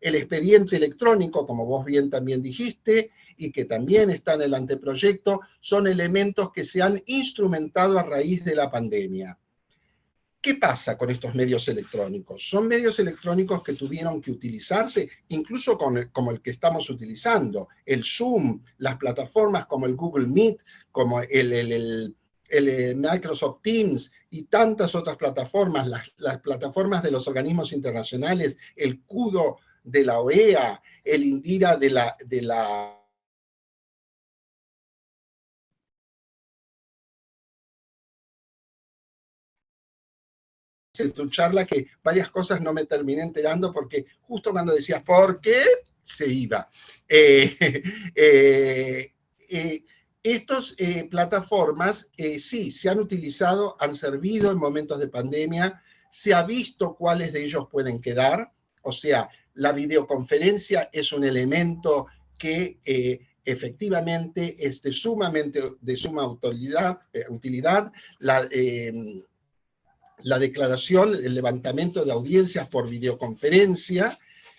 El expediente electrónico, como vos bien también dijiste, y que también está en el anteproyecto, son elementos que se han instrumentado a raíz de la pandemia. ¿Qué pasa con estos medios electrónicos? Son medios electrónicos que tuvieron que utilizarse, incluso como el que estamos utilizando, el Zoom, las plataformas como el Google Meet, como el Microsoft Teams y tantas otras plataformas, las plataformas de los organismos internacionales, el CUDO de la OEA, el INDIRA de la en tu charla que varias cosas no me terminé enterando porque justo cuando decías ¿por qué? Se iba. Estas plataformas sí, se han utilizado, han servido en momentos de pandemia, se ha visto cuáles de ellos pueden quedar, o sea, la videoconferencia es un elemento que efectivamente es de suma utilidad, la declaración, el levantamiento de audiencias por videoconferencia,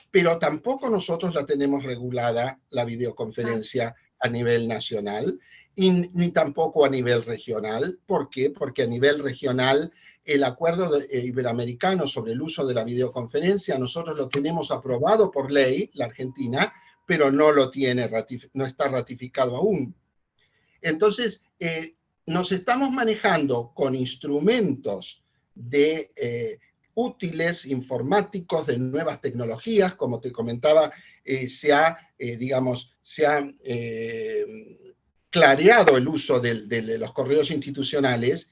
pero tampoco nosotros la tenemos regulada, la videoconferencia a nivel nacional, ni tampoco a nivel regional. ¿Por qué? Porque a nivel regional el acuerdo iberoamericano sobre el uso de la videoconferencia nosotros lo tenemos aprobado por ley, la Argentina, pero no está ratificado aún. Entonces, nos estamos manejando con instrumentos útiles, informáticos, de nuevas tecnologías, como te comentaba, se ha clareado el uso de los correos institucionales,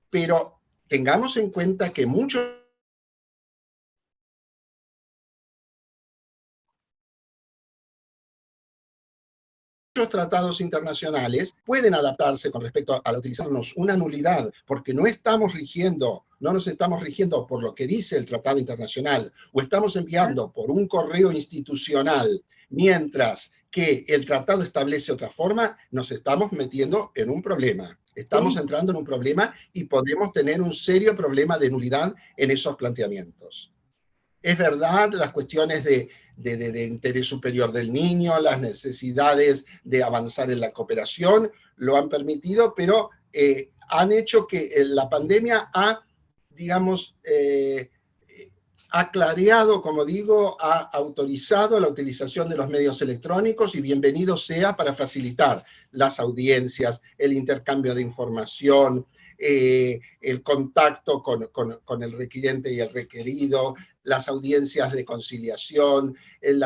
pero tengamos en cuenta que muchos tratados internacionales pueden adaptarse con respecto a utilizarnos una nulidad, porque no nos estamos rigiendo por lo que dice el tratado internacional, o estamos enviando por un correo institucional, mientras que el tratado establece otra forma, nos estamos metiendo en un problema. Estamos entrando en un problema y podemos tener un serio problema de nulidad en esos planteamientos. Es verdad, las cuestiones de interés superior del niño, las necesidades de avanzar en la cooperación, lo han permitido, pero han hecho que la pandemia ha clareado, como digo, ha autorizado la utilización de los medios electrónicos y bienvenido sea para facilitar las audiencias, el intercambio de información, el contacto con el requiriente y el requerido, las audiencias de conciliación, el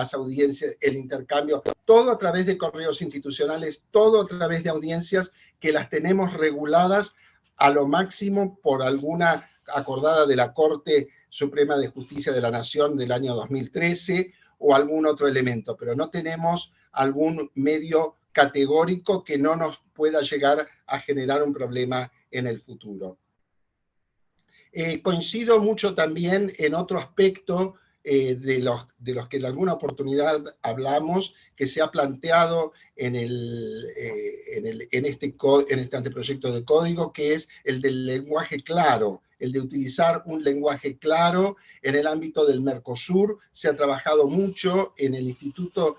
intercambio, todo a través de correos institucionales, todo a través de audiencias que las tenemos reguladas a lo máximo por alguna acordada de la Corte Suprema de Justicia de la Nación del año 2013 o algún otro elemento, pero no tenemos algún medio categórico que no nos pueda llegar a generar un problema en el futuro. Coincido mucho también en otro aspecto de los que en alguna oportunidad hablamos, que se ha planteado en este anteproyecto de código, que es el del lenguaje claro, el de utilizar un lenguaje claro. En el ámbito del Mercosur se ha trabajado mucho en el Estatuto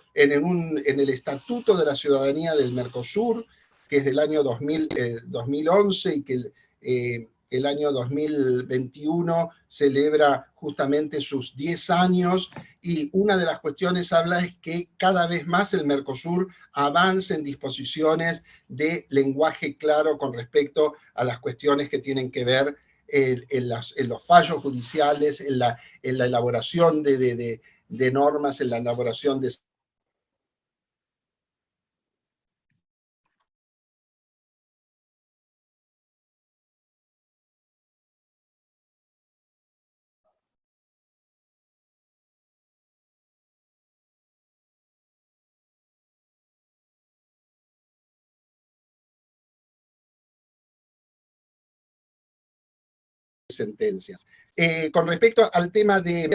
de la Ciudadanía del Mercosur, que es del año 2011 y que el año 2021 celebra justamente sus 10 años, y una de las cuestiones habla es que cada vez más el Mercosur avance en disposiciones de lenguaje claro con respecto a las cuestiones que tienen que ver en los fallos judiciales, en la elaboración de normas, en la elaboración de sentencias. Con respecto al tema de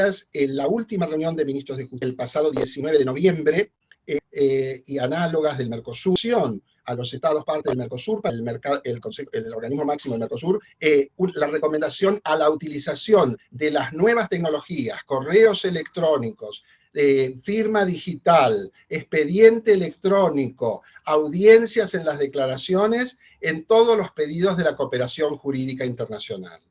la última reunión de ministros de justicia, el pasado 19 de noviembre, y análogas del Mercosur, a los estados parte del Mercosur, para el organismo máximo del Mercosur, la recomendación a la utilización de las nuevas tecnologías, correos electrónicos, firma digital, expediente electrónico, audiencias en las declaraciones, en todos los pedidos de la cooperación jurídica internacional.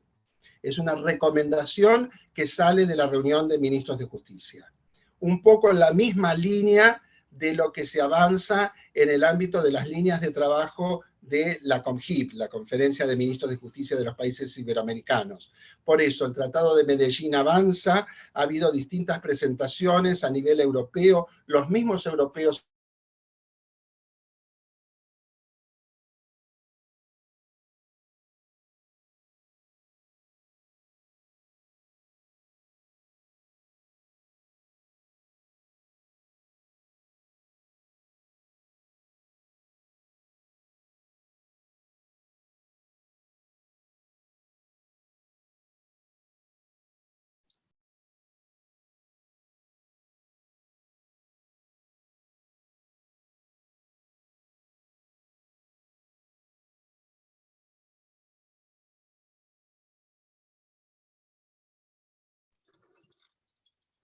Es una recomendación que sale de la reunión de ministros de justicia. Un poco en la misma línea de lo que se avanza en el ámbito de las líneas de trabajo de la COMGIP, la Conferencia de Ministros de Justicia de los Países Iberoamericanos. Por eso el Tratado de Medellín avanza, ha habido distintas presentaciones a nivel europeo, los mismos europeos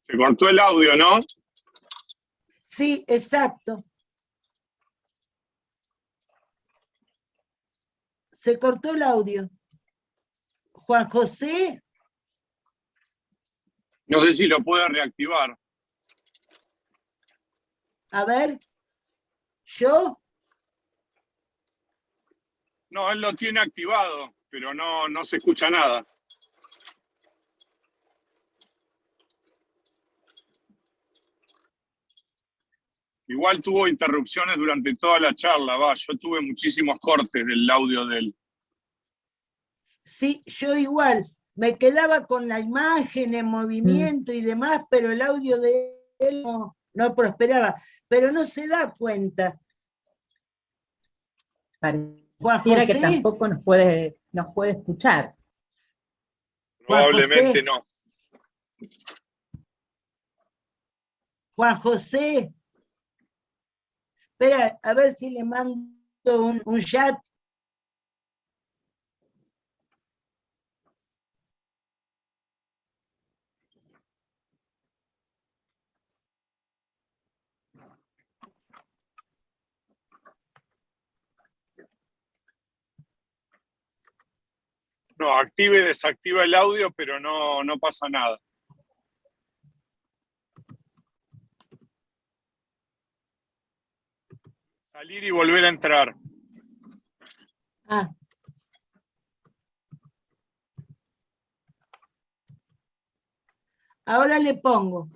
Se cortó el audio, ¿no? Sí, exacto. Se cortó el audio. Juan José. No sé si lo puede reactivar. A ver. ¿Yo? No, él lo tiene activado, pero no se escucha nada. Igual tuvo interrupciones durante toda la charla, yo tuve muchísimos cortes del audio de él. Sí, yo igual. Me quedaba con la imagen en movimiento y demás, pero el audio de él no prosperaba. Pero no se da cuenta. Pareciera que tampoco nos puede escuchar. Probablemente no. Juan José. Espera, a ver si le mando un chat. No, active y desactiva el audio, pero no pasa nada. Salir y volver a entrar. Ah. Ahora le pongo.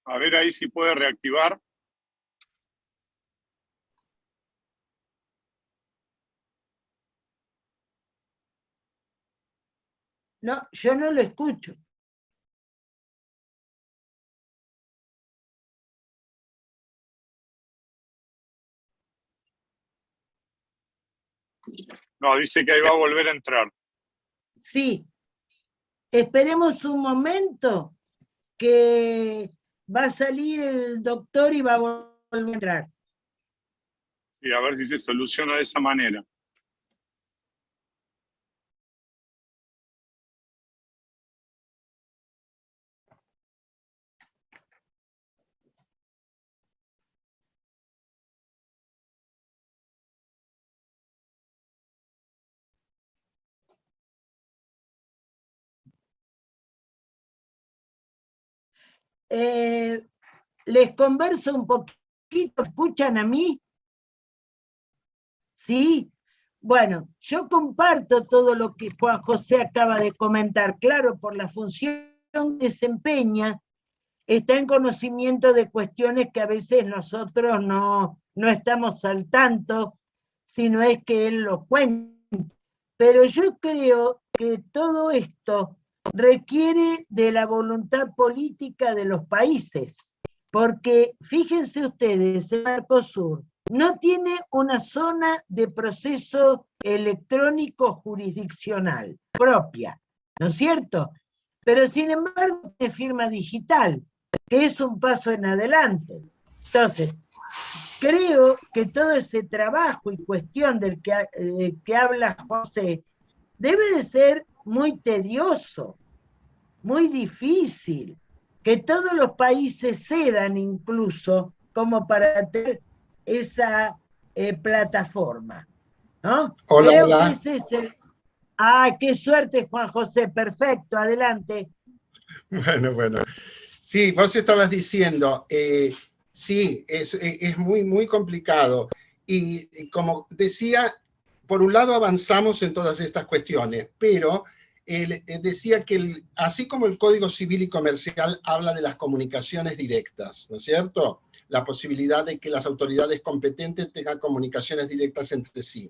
A ver ahí si puede reactivar. No, yo no lo escucho. No, dice que ahí va a volver a entrar. Sí. Esperemos un momento que va a salir el doctor y va a volver a entrar. Sí, a ver si se soluciona de esa manera. Les converso un poquito, ¿escuchan a mí? ¿Sí? Bueno, yo comparto todo lo que Juan José acaba de comentar. Claro, por la función que desempeña, está en conocimiento de cuestiones que a veces nosotros no estamos al tanto, si no es que él lo cuenta. pero yo creo que todo esto requiere de la voluntad política de los países, porque fíjense ustedes, el Mercosur no tiene una zona de proceso electrónico jurisdiccional propia, ¿no es cierto? Pero sin embargo tiene firma digital, que es un paso en adelante. Entonces, creo que todo ese trabajo y cuestión del que habla José debe de ser muy tedioso, muy difícil, que todos los países cedan incluso como para tener esa plataforma, ¿no? Hola, Creo hola. que ese es el... ¡Ah, qué suerte, Juan José! Perfecto, adelante. Bueno. Sí, vos estabas diciendo, sí, es muy, muy complicado. Y como decía, por un lado avanzamos en todas estas cuestiones, pero decía que así como el Código Civil y Comercial habla de las comunicaciones directas, ¿no es cierto? La posibilidad de que las autoridades competentes tengan comunicaciones directas entre sí.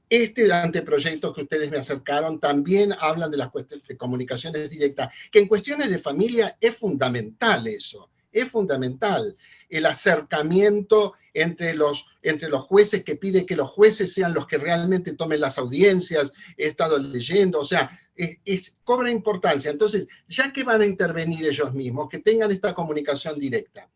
Este anteproyecto que ustedes me acercaron también hablan de las cuestiones de comunicaciones directas, que en cuestiones de familia es fundamental eso, es fundamental el acercamiento entre los jueces, que pide que los jueces sean los que realmente tomen las audiencias. He estado leyendo, o sea, cobra importancia. Entonces, ya que van a intervenir ellos mismos, que tengan esta comunicación directa.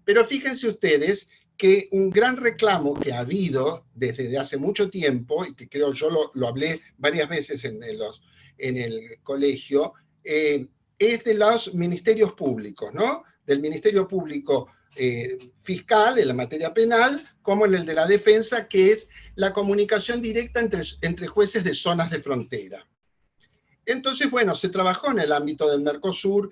Pero fíjense ustedes que un gran reclamo que ha habido desde hace mucho tiempo, y que creo yo lo hablé varias veces en el colegio, es de los ministerios públicos, ¿no? Del Ministerio Público Fiscal en la materia penal, como en el de la defensa, que es la comunicación directa entre jueces de zonas de frontera. Entonces, bueno, se trabajó en el ámbito del Mercosur,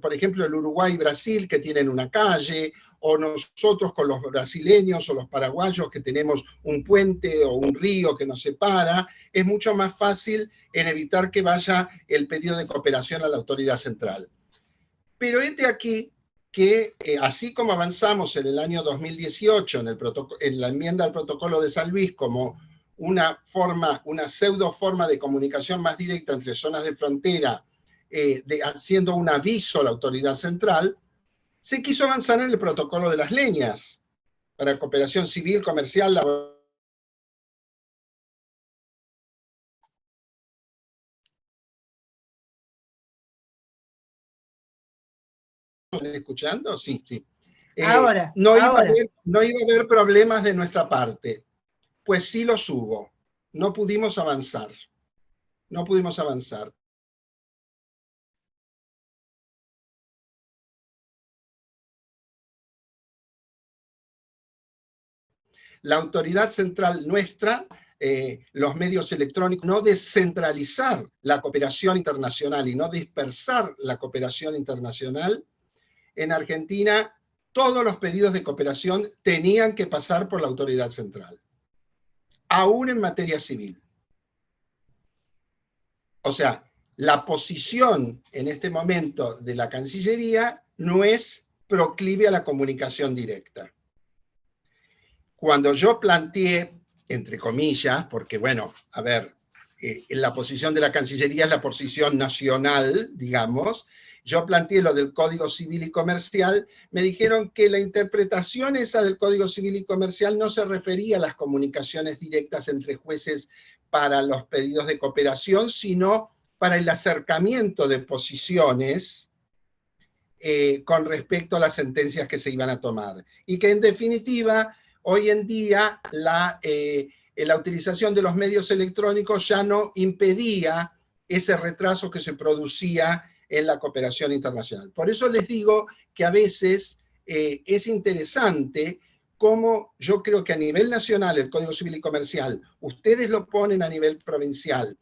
por ejemplo, el Uruguay y Brasil, que tienen una calle, o nosotros con los brasileños o los paraguayos que tenemos un puente o un río que nos separa, es mucho más fácil en evitar que vaya el pedido de cooperación a la autoridad central. Pero aquí que así como avanzamos en el año 2018 en la enmienda al protocolo de San Luis como una pseudo forma de comunicación más directa entre zonas de frontera, haciendo un aviso a la autoridad central, se quiso avanzar en el protocolo de las leñas para cooperación civil, comercial, laboral. ¿Están escuchando? Sí. Ahora, no iba a haber problemas de nuestra parte. Pues sí los hubo. No pudimos avanzar. La autoridad central nuestra, los medios electrónicos, no descentralizar la cooperación internacional y no dispersar la cooperación internacional. En Argentina, todos los pedidos de cooperación tenían que pasar por la autoridad central, aún en materia civil. O sea, la posición en este momento de la Cancillería no es proclive a la comunicación directa. Cuando yo planteé, entre comillas, porque bueno, a ver, la posición de la Cancillería es la posición nacional, digamos, yo planteé lo del Código Civil y Comercial, me dijeron que la interpretación esa del Código Civil y Comercial no se refería a las comunicaciones directas entre jueces para los pedidos de cooperación, sino para el acercamiento de posiciones con respecto a las sentencias que se iban a tomar. Y que en definitiva, hoy en día, la utilización de los medios electrónicos ya no impedía ese retraso que se producía en la cooperación internacional. Por eso les digo que a veces es interesante cómo yo creo que a nivel nacional, el Código Civil y Comercial, ustedes lo ponen a nivel provincial,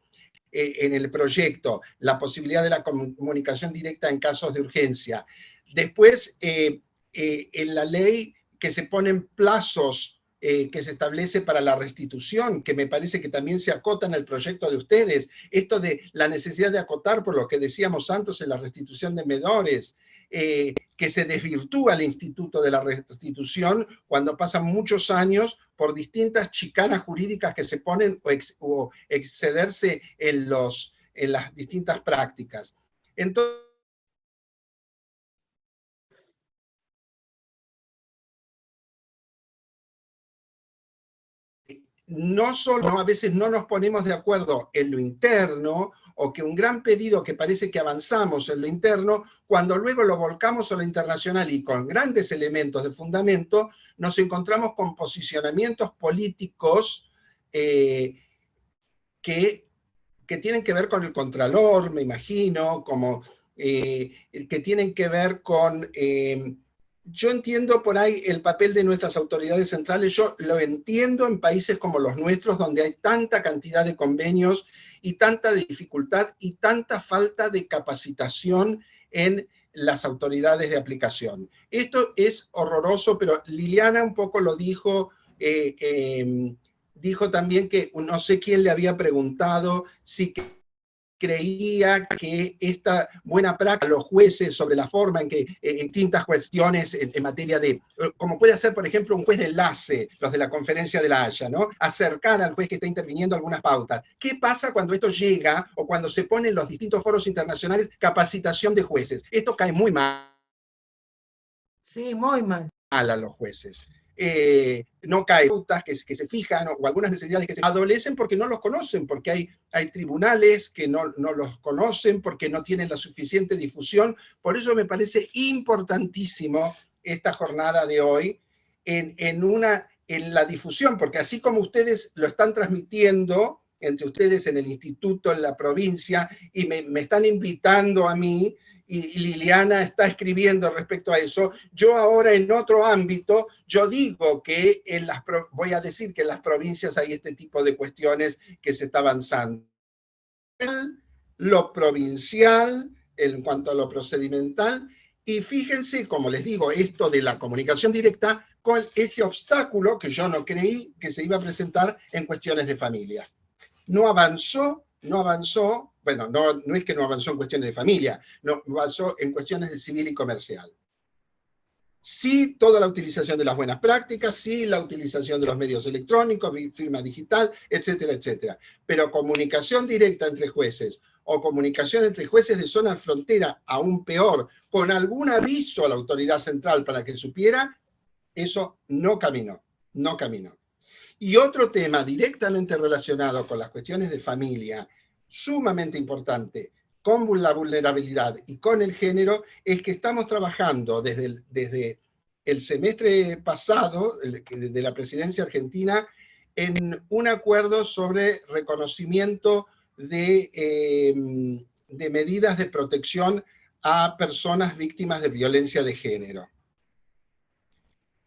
en el proyecto, la posibilidad de la comunicación directa en casos de urgencia. Después, en la ley que se ponen plazos que se establece para la restitución, que me parece que también se acotan al proyecto de ustedes, esto de la necesidad de acotar por lo que decíamos antes en la restitución de menores, que se desvirtúa el instituto de la restitución cuando pasan muchos años por distintas chicanas jurídicas que se ponen o excederse en las distintas prácticas. Entonces, no solo a veces no nos ponemos de acuerdo en lo interno, o que un gran pedido que parece que avanzamos en lo interno, cuando luego lo volcamos a lo internacional y con grandes elementos de fundamento, nos encontramos con posicionamientos políticos que tienen que ver con el contralor, me imagino, como que tienen que ver con... yo entiendo por ahí el papel de nuestras autoridades centrales, yo lo entiendo en países como los nuestros, donde hay tanta cantidad de convenios y tanta dificultad y tanta falta de capacitación en las autoridades de aplicación. Esto es horroroso, pero Liliana un poco lo dijo, dijo también que no sé quién le había preguntado si creía que esta buena práctica a los jueces sobre la forma en que en distintas cuestiones en materia de, como puede hacer, por ejemplo, un juez de enlace, los de la Conferencia de la Haya, ¿no? Acercar al juez que está interviniendo algunas pautas. ¿Qué pasa cuando esto llega o cuando se pone en los distintos foros internacionales capacitación de jueces? Esto cae muy mal. Sí, muy mal. A los jueces. No caen pautas que se fijan o algunas necesidades que se adolecen porque no los conocen, porque hay tribunales que no los conocen, porque no tienen la suficiente difusión. Por eso me parece importantísimo esta jornada de hoy en la difusión, porque así como ustedes lo están transmitiendo entre ustedes en el instituto, en la provincia, y me están invitando a mí, y Liliana está escribiendo respecto a eso, yo ahora en otro ámbito, yo digo que voy a decir que en las provincias hay este tipo de cuestiones que se está avanzando. Lo provincial, en cuanto a lo procedimental, y fíjense, como les digo, esto de la comunicación directa con ese obstáculo que yo no creí que se iba a presentar en cuestiones de familia. No avanzó, bueno, no es que no avanzó en cuestiones de familia, no avanzó en cuestiones de civil y comercial. Sí, toda la utilización de las buenas prácticas, sí, la utilización de los medios electrónicos, firma digital, etcétera, etcétera. Pero comunicación directa entre jueces o comunicación entre jueces de zona frontera, aún peor, con algún aviso a la autoridad central para que supiera, eso no caminó, no caminó. Y otro tema directamente relacionado con las cuestiones de familia, sumamente importante, con la vulnerabilidad y con el género, es que estamos trabajando desde el semestre pasado, de la presidencia argentina, en un acuerdo sobre reconocimiento de medidas de protección a personas víctimas de violencia de género.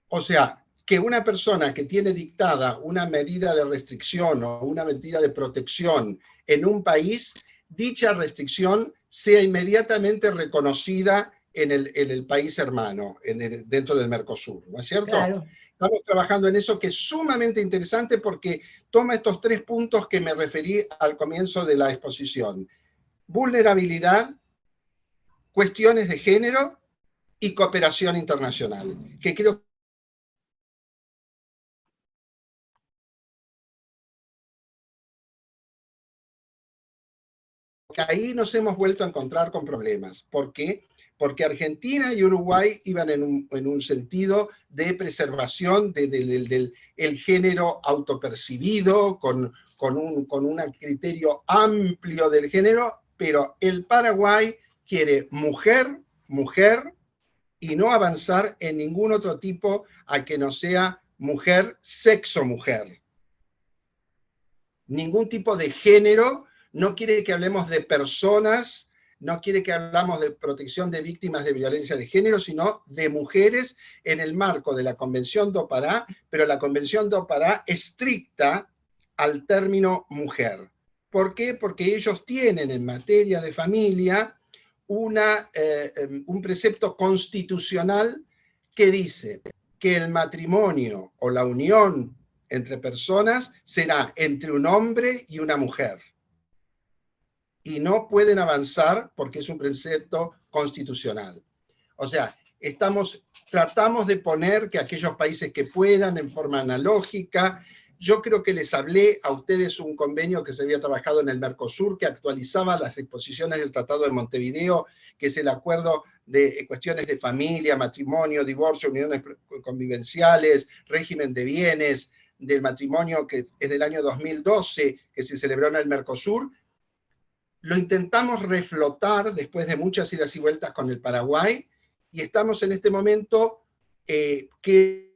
O sea, que una persona que tiene dictada una medida de restricción o una medida de protección en un país, dicha restricción sea inmediatamente reconocida en el país hermano, dentro del Mercosur, ¿no es cierto? Claro. Estamos trabajando en eso, que es sumamente interesante porque toma estos 3 puntos que me referí al comienzo de la exposición: vulnerabilidad, cuestiones de género y cooperación internacional, que creo que ahí nos hemos vuelto a encontrar con problemas. ¿Por qué? Porque Argentina y Uruguay iban en un sentido de preservación del género autopercibido, con un criterio amplio del género, pero el Paraguay quiere mujer, mujer, y no avanzar en ningún otro tipo a que no sea mujer, sexo mujer. Ningún tipo de género. No quiere que hablemos de personas, no quiere que hablamos de protección de víctimas de violencia de género, sino de mujeres en el marco de la Convención do Pará, pero la Convención do Pará estricta al término mujer. ¿Por qué? Porque ellos tienen en materia de familia un precepto constitucional que dice que el matrimonio o la unión entre personas será entre un hombre y una mujer. Y no pueden avanzar porque es un precepto constitucional. O sea, tratamos de poner que aquellos países que puedan en forma analógica. Yo creo que les hablé a ustedes un convenio que se había trabajado en el Mercosur, que actualizaba las disposiciones del Tratado de Montevideo, que es el acuerdo de cuestiones de familia, matrimonio, divorcio, uniones convivenciales, régimen de bienes, del matrimonio, que es del año 2012, que se celebró en el Mercosur. Lo intentamos reflotar después de muchas idas y vueltas con el Paraguay, y estamos en este momento que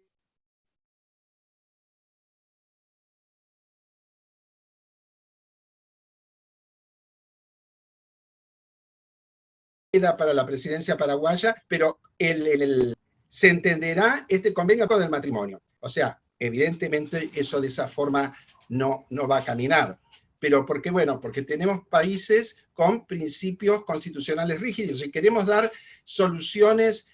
queda para la presidencia paraguaya, pero se entenderá este convenio del matrimonio. O sea, evidentemente eso de esa forma no va a caminar. Pero ¿por qué? Bueno, porque tenemos países con principios constitucionales rígidos y queremos dar soluciones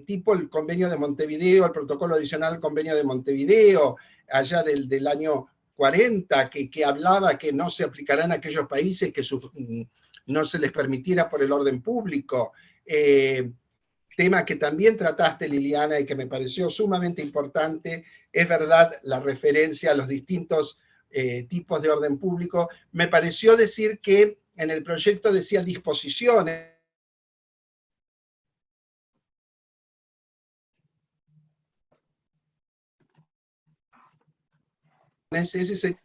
tipo el convenio de Montevideo, el protocolo adicional al convenio de Montevideo, allá del año 40, que hablaba que no se aplicarán a aquellos países que no se les permitiera por el orden público. Tema que también trataste, Liliana, y que me pareció sumamente importante. Es verdad, la referencia a los distintos tipos de orden público. Me pareció decir que en el proyecto decía disposiciones. Ese sería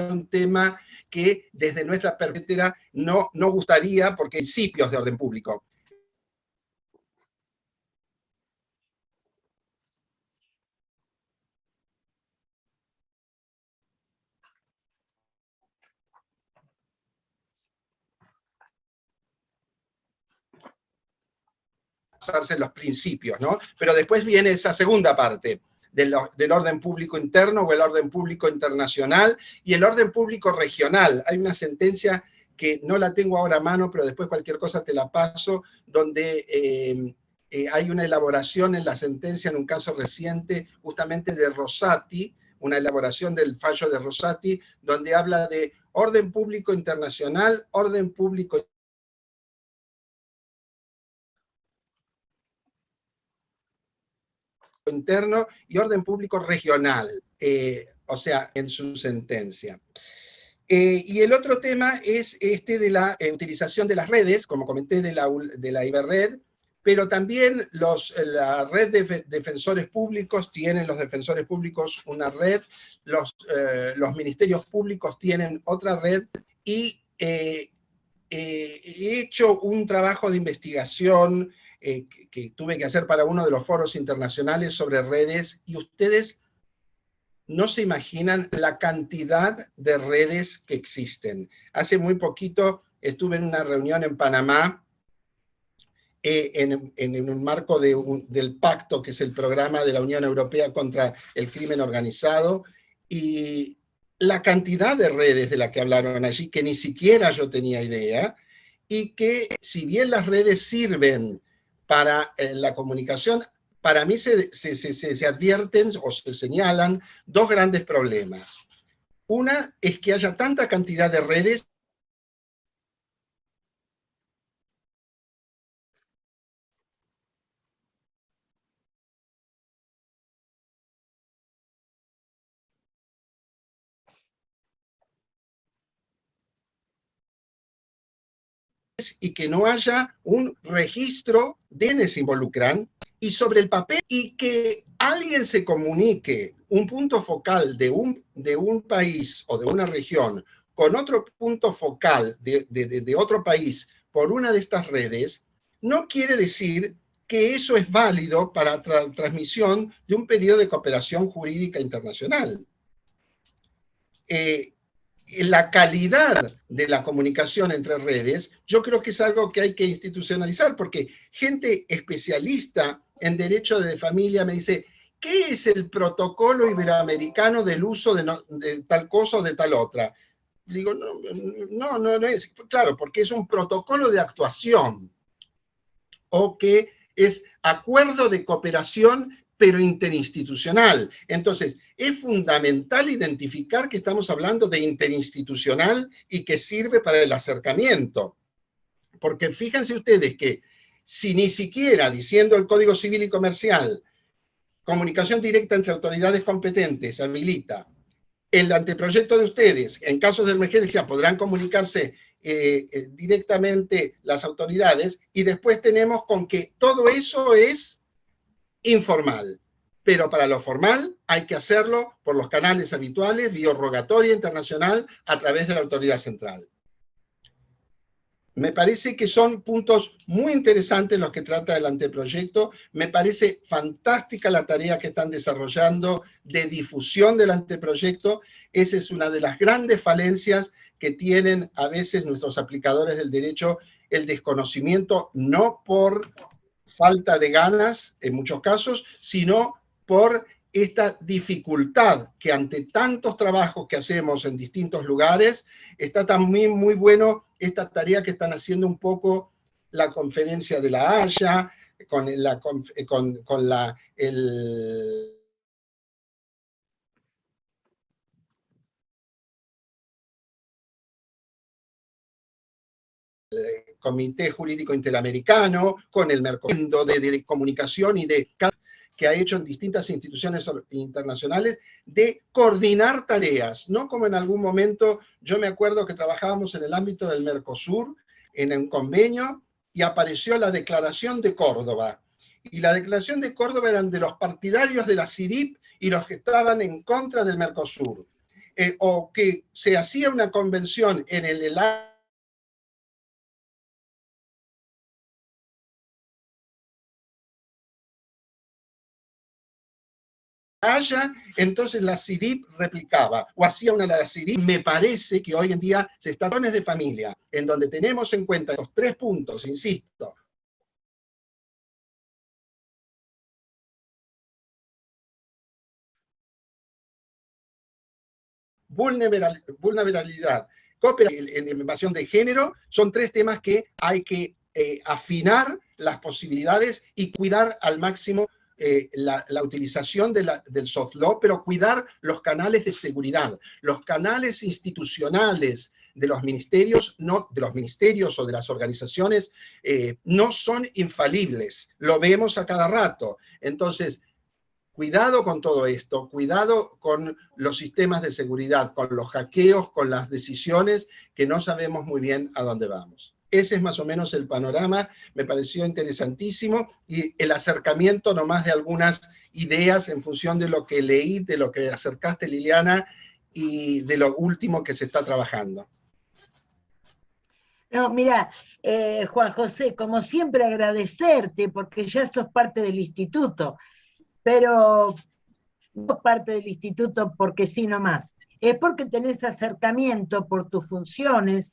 un tema que desde nuestra perspectiva no gustaría, porque hay principios de orden público. Los principios, ¿no? Pero después viene esa segunda parte del orden público interno o el orden público internacional y el orden público regional. Hay una sentencia que no la tengo ahora a mano, pero después cualquier cosa te la paso, donde hay una elaboración en la sentencia en un caso reciente, justamente de Rosati, una elaboración del fallo de Rosati, donde habla de orden público internacional, orden público interno y orden público regional, o sea, en su sentencia. Y el otro tema es este de la utilización de las redes, como comenté, de la Iberred, pero también la red de defensores públicos, tienen los defensores públicos una red, los ministerios públicos tienen otra red, y he hecho un trabajo de investigación que tuve que hacer para uno de los foros internacionales sobre redes, y ustedes no se imaginan la cantidad de redes que existen. Hace muy poquito estuve en una reunión en Panamá, en un marco del Pacto, que es el programa de la Unión Europea contra el crimen organizado, y la cantidad de redes de la que hablaron allí, que ni siquiera yo tenía idea, y que si bien las redes sirven para la comunicación, para mí se advierten o se señalan dos grandes problemas. Una es que haya tanta cantidad de redes y que no haya un registro de quienes se involucran, y sobre el papel, y que alguien se comunique un punto focal de un país o de una región con otro punto focal de otro país por una de estas redes, no quiere decir que eso es válido para transmisión de un pedido de cooperación jurídica internacional. La calidad de la comunicación entre redes, yo creo que es algo que hay que institucionalizar, porque gente especialista en derecho de familia me dice, ¿qué es el protocolo iberoamericano del uso de tal cosa o de tal otra? Digo, no es, claro, porque es un protocolo de actuación, o que es acuerdo de cooperación pero interinstitucional. Entonces, es fundamental identificar que estamos hablando de interinstitucional y que sirve para el acercamiento. Porque fíjense ustedes que Si ni siquiera, diciendo el Código Civil y Comercial, comunicación directa entre autoridades competentes habilita, el anteproyecto de ustedes, en casos de emergencia, podrán comunicarse directamente las autoridades, y después tenemos con que todo eso es informal. Pero para lo formal hay que hacerlo por los canales habituales, vía rogatoria internacional, a través de la autoridad central. Me parece que son puntos muy interesantes los que trata el anteproyecto. Me parece fantástica la tarea que están desarrollando de difusión del anteproyecto. Esa es una de las grandes falencias que tienen a veces nuestros aplicadores del derecho, el desconocimiento, no por falta de ganas en muchos casos, sino por esta dificultad que ante tantos trabajos que hacemos en distintos lugares, está también muy bueno esta tarea que están haciendo un poco la conferencia de La Haya, con el Comité Jurídico Interamericano, con el Mercosur de comunicación y de que ha hecho en distintas instituciones internacionales, de coordinar tareas, no como en algún momento, yo me acuerdo que trabajábamos en el ámbito del Mercosur, en un convenio, y apareció la Declaración de Córdoba. Y la Declaración de Córdoba eran de los partidarios de la CIDIP y los que estaban en contra del Mercosur. O que se hacía una convención en el Haya, entonces la CIDIP replicaba, o hacía una de las CIDIP. Me parece que hoy en día se están de familia, en donde tenemos en cuenta los 3 puntos, insisto. Vulnerabilidad, cooperación en invasión de género, son 3 temas que hay que afinar las posibilidades y cuidar al máximo la utilización del soft law, pero cuidar los canales de seguridad, los canales institucionales de los ministerios, o de las organizaciones, no son infalibles, lo vemos a cada rato. Entonces, cuidado con todo esto, cuidado con los sistemas de seguridad, con los hackeos, con las decisiones que no sabemos muy bien a dónde vamos. Ese es más o menos el panorama, me pareció interesantísimo, y el acercamiento nomás de algunas ideas en función de lo que leí, de lo que acercaste, Liliana, y de lo último que se está trabajando. No, mira, Juan José, como siempre agradecerte, porque ya sos parte del instituto, pero no sos parte del instituto porque sí nomás, es porque tenés acercamiento por tus funciones.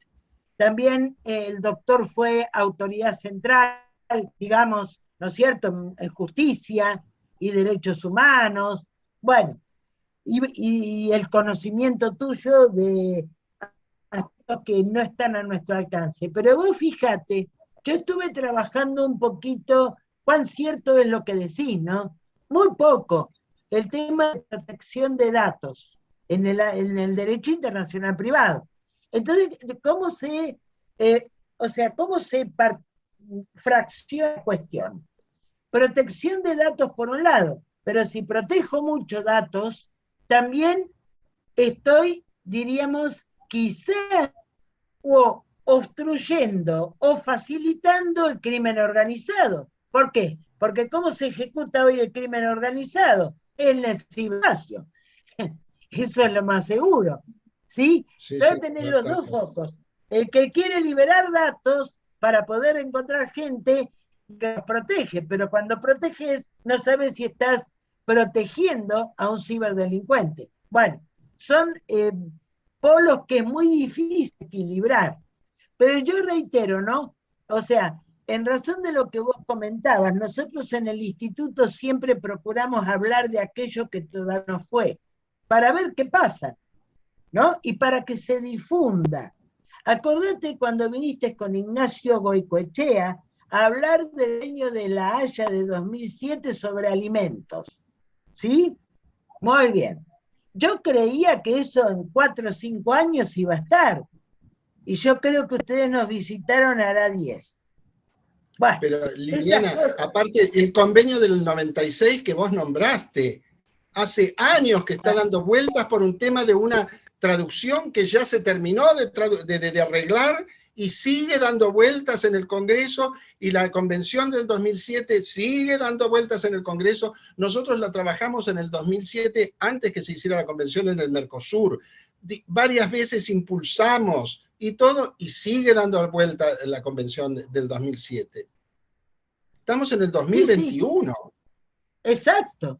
También el doctor fue autoridad central, digamos, ¿no es cierto?, en justicia y derechos humanos. Bueno, y el conocimiento tuyo de aspectos que no están a nuestro alcance. Pero vos fíjate, yo estuve trabajando un poquito, cuán cierto es lo que decís, ¿no? Muy poco. El tema de protección de datos en el derecho internacional privado. Entonces, ¿cómo se fracciona la cuestión? Protección de datos por un lado, pero si protejo mucho datos, también estoy, diríamos, quizá o obstruyendo o facilitando el crimen organizado. ¿Por qué? Porque ¿cómo se ejecuta hoy el crimen organizado? En el ciberespacio. Eso es lo más seguro. ¿Sí? Debe tener los 2 focos. El que quiere liberar datos para poder encontrar gente que los protege, pero cuando proteges no sabes si estás protegiendo a un ciberdelincuente. Bueno, son polos que es muy difícil equilibrar. Pero yo reitero, ¿no? O sea, en razón de lo que vos comentabas, nosotros en el instituto siempre procuramos hablar de aquello que todavía no fue, para ver qué pasa, ¿no? Y para que se difunda. Acordate cuando viniste con Ignacio Goicoechea a hablar del año de La Haya de 2007 sobre alimentos. ¿Sí? Muy bien. Yo creía que eso en 4 o 5 años iba a estar. Y yo creo que ustedes nos visitaron hará 10. Bueno, Pero Liliana, aparte, el convenio del 96 que vos nombraste, hace años que está dando vueltas por un tema de una traducción que ya se terminó de arreglar y sigue dando vueltas en el Congreso, y la convención del 2007 sigue dando vueltas en el Congreso. Nosotros la trabajamos en el 2007 antes que se hiciera la convención en el Mercosur. Varias veces impulsamos y todo, y sigue dando vuelta la convención del 2007. Estamos en el 2021. Sí. Exacto.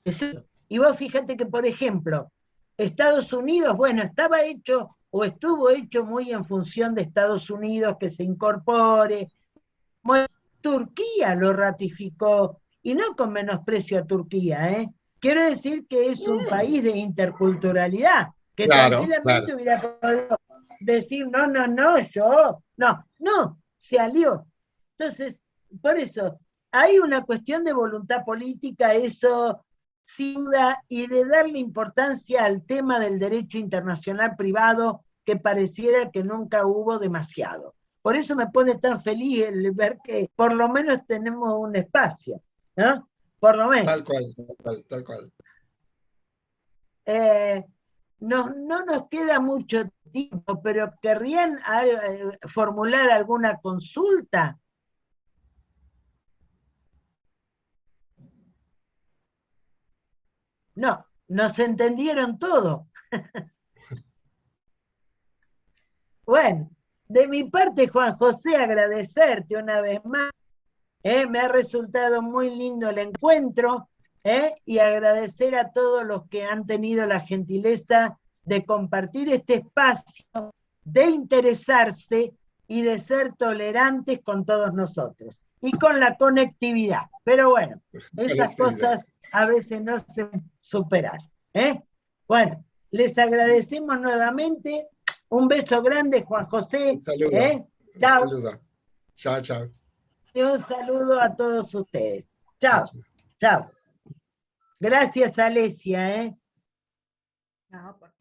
Exacto. Y vos fíjate que, por ejemplo, Estados Unidos, bueno, estaba hecho o estuvo hecho muy en función de Estados Unidos que se incorpore. Bueno, Turquía lo ratificó, y no con menosprecio a Turquía, ¿eh? Quiero decir que es un país de interculturalidad, que Claro, tranquilamente hubiera podido decir, no, se alió. Entonces, por eso, hay una cuestión de voluntad política, eso sin duda, y de darle importancia al tema del derecho internacional privado, que pareciera que nunca hubo demasiado. Por eso me pone tan feliz el ver que por lo menos tenemos un espacio, ¿no? Por lo menos. Tal cual. No nos queda mucho tiempo, pero ¿querrían formular alguna consulta? No, nos entendieron todo. Bueno, de mi parte, Juan José, agradecerte una vez más. Me ha resultado muy lindo el encuentro, y agradecer a todos los que han tenido la gentileza de compartir este espacio, de interesarse y de ser tolerantes con todos nosotros y con la conectividad. Pero bueno, esas cosas a veces no se pueden superar. Bueno, les agradecemos nuevamente. Un beso grande, Juan José. Un saludo. Chao. Un saludo. Chao. Y un saludo a todos ustedes. Chao. Gracias, Alesia. No, por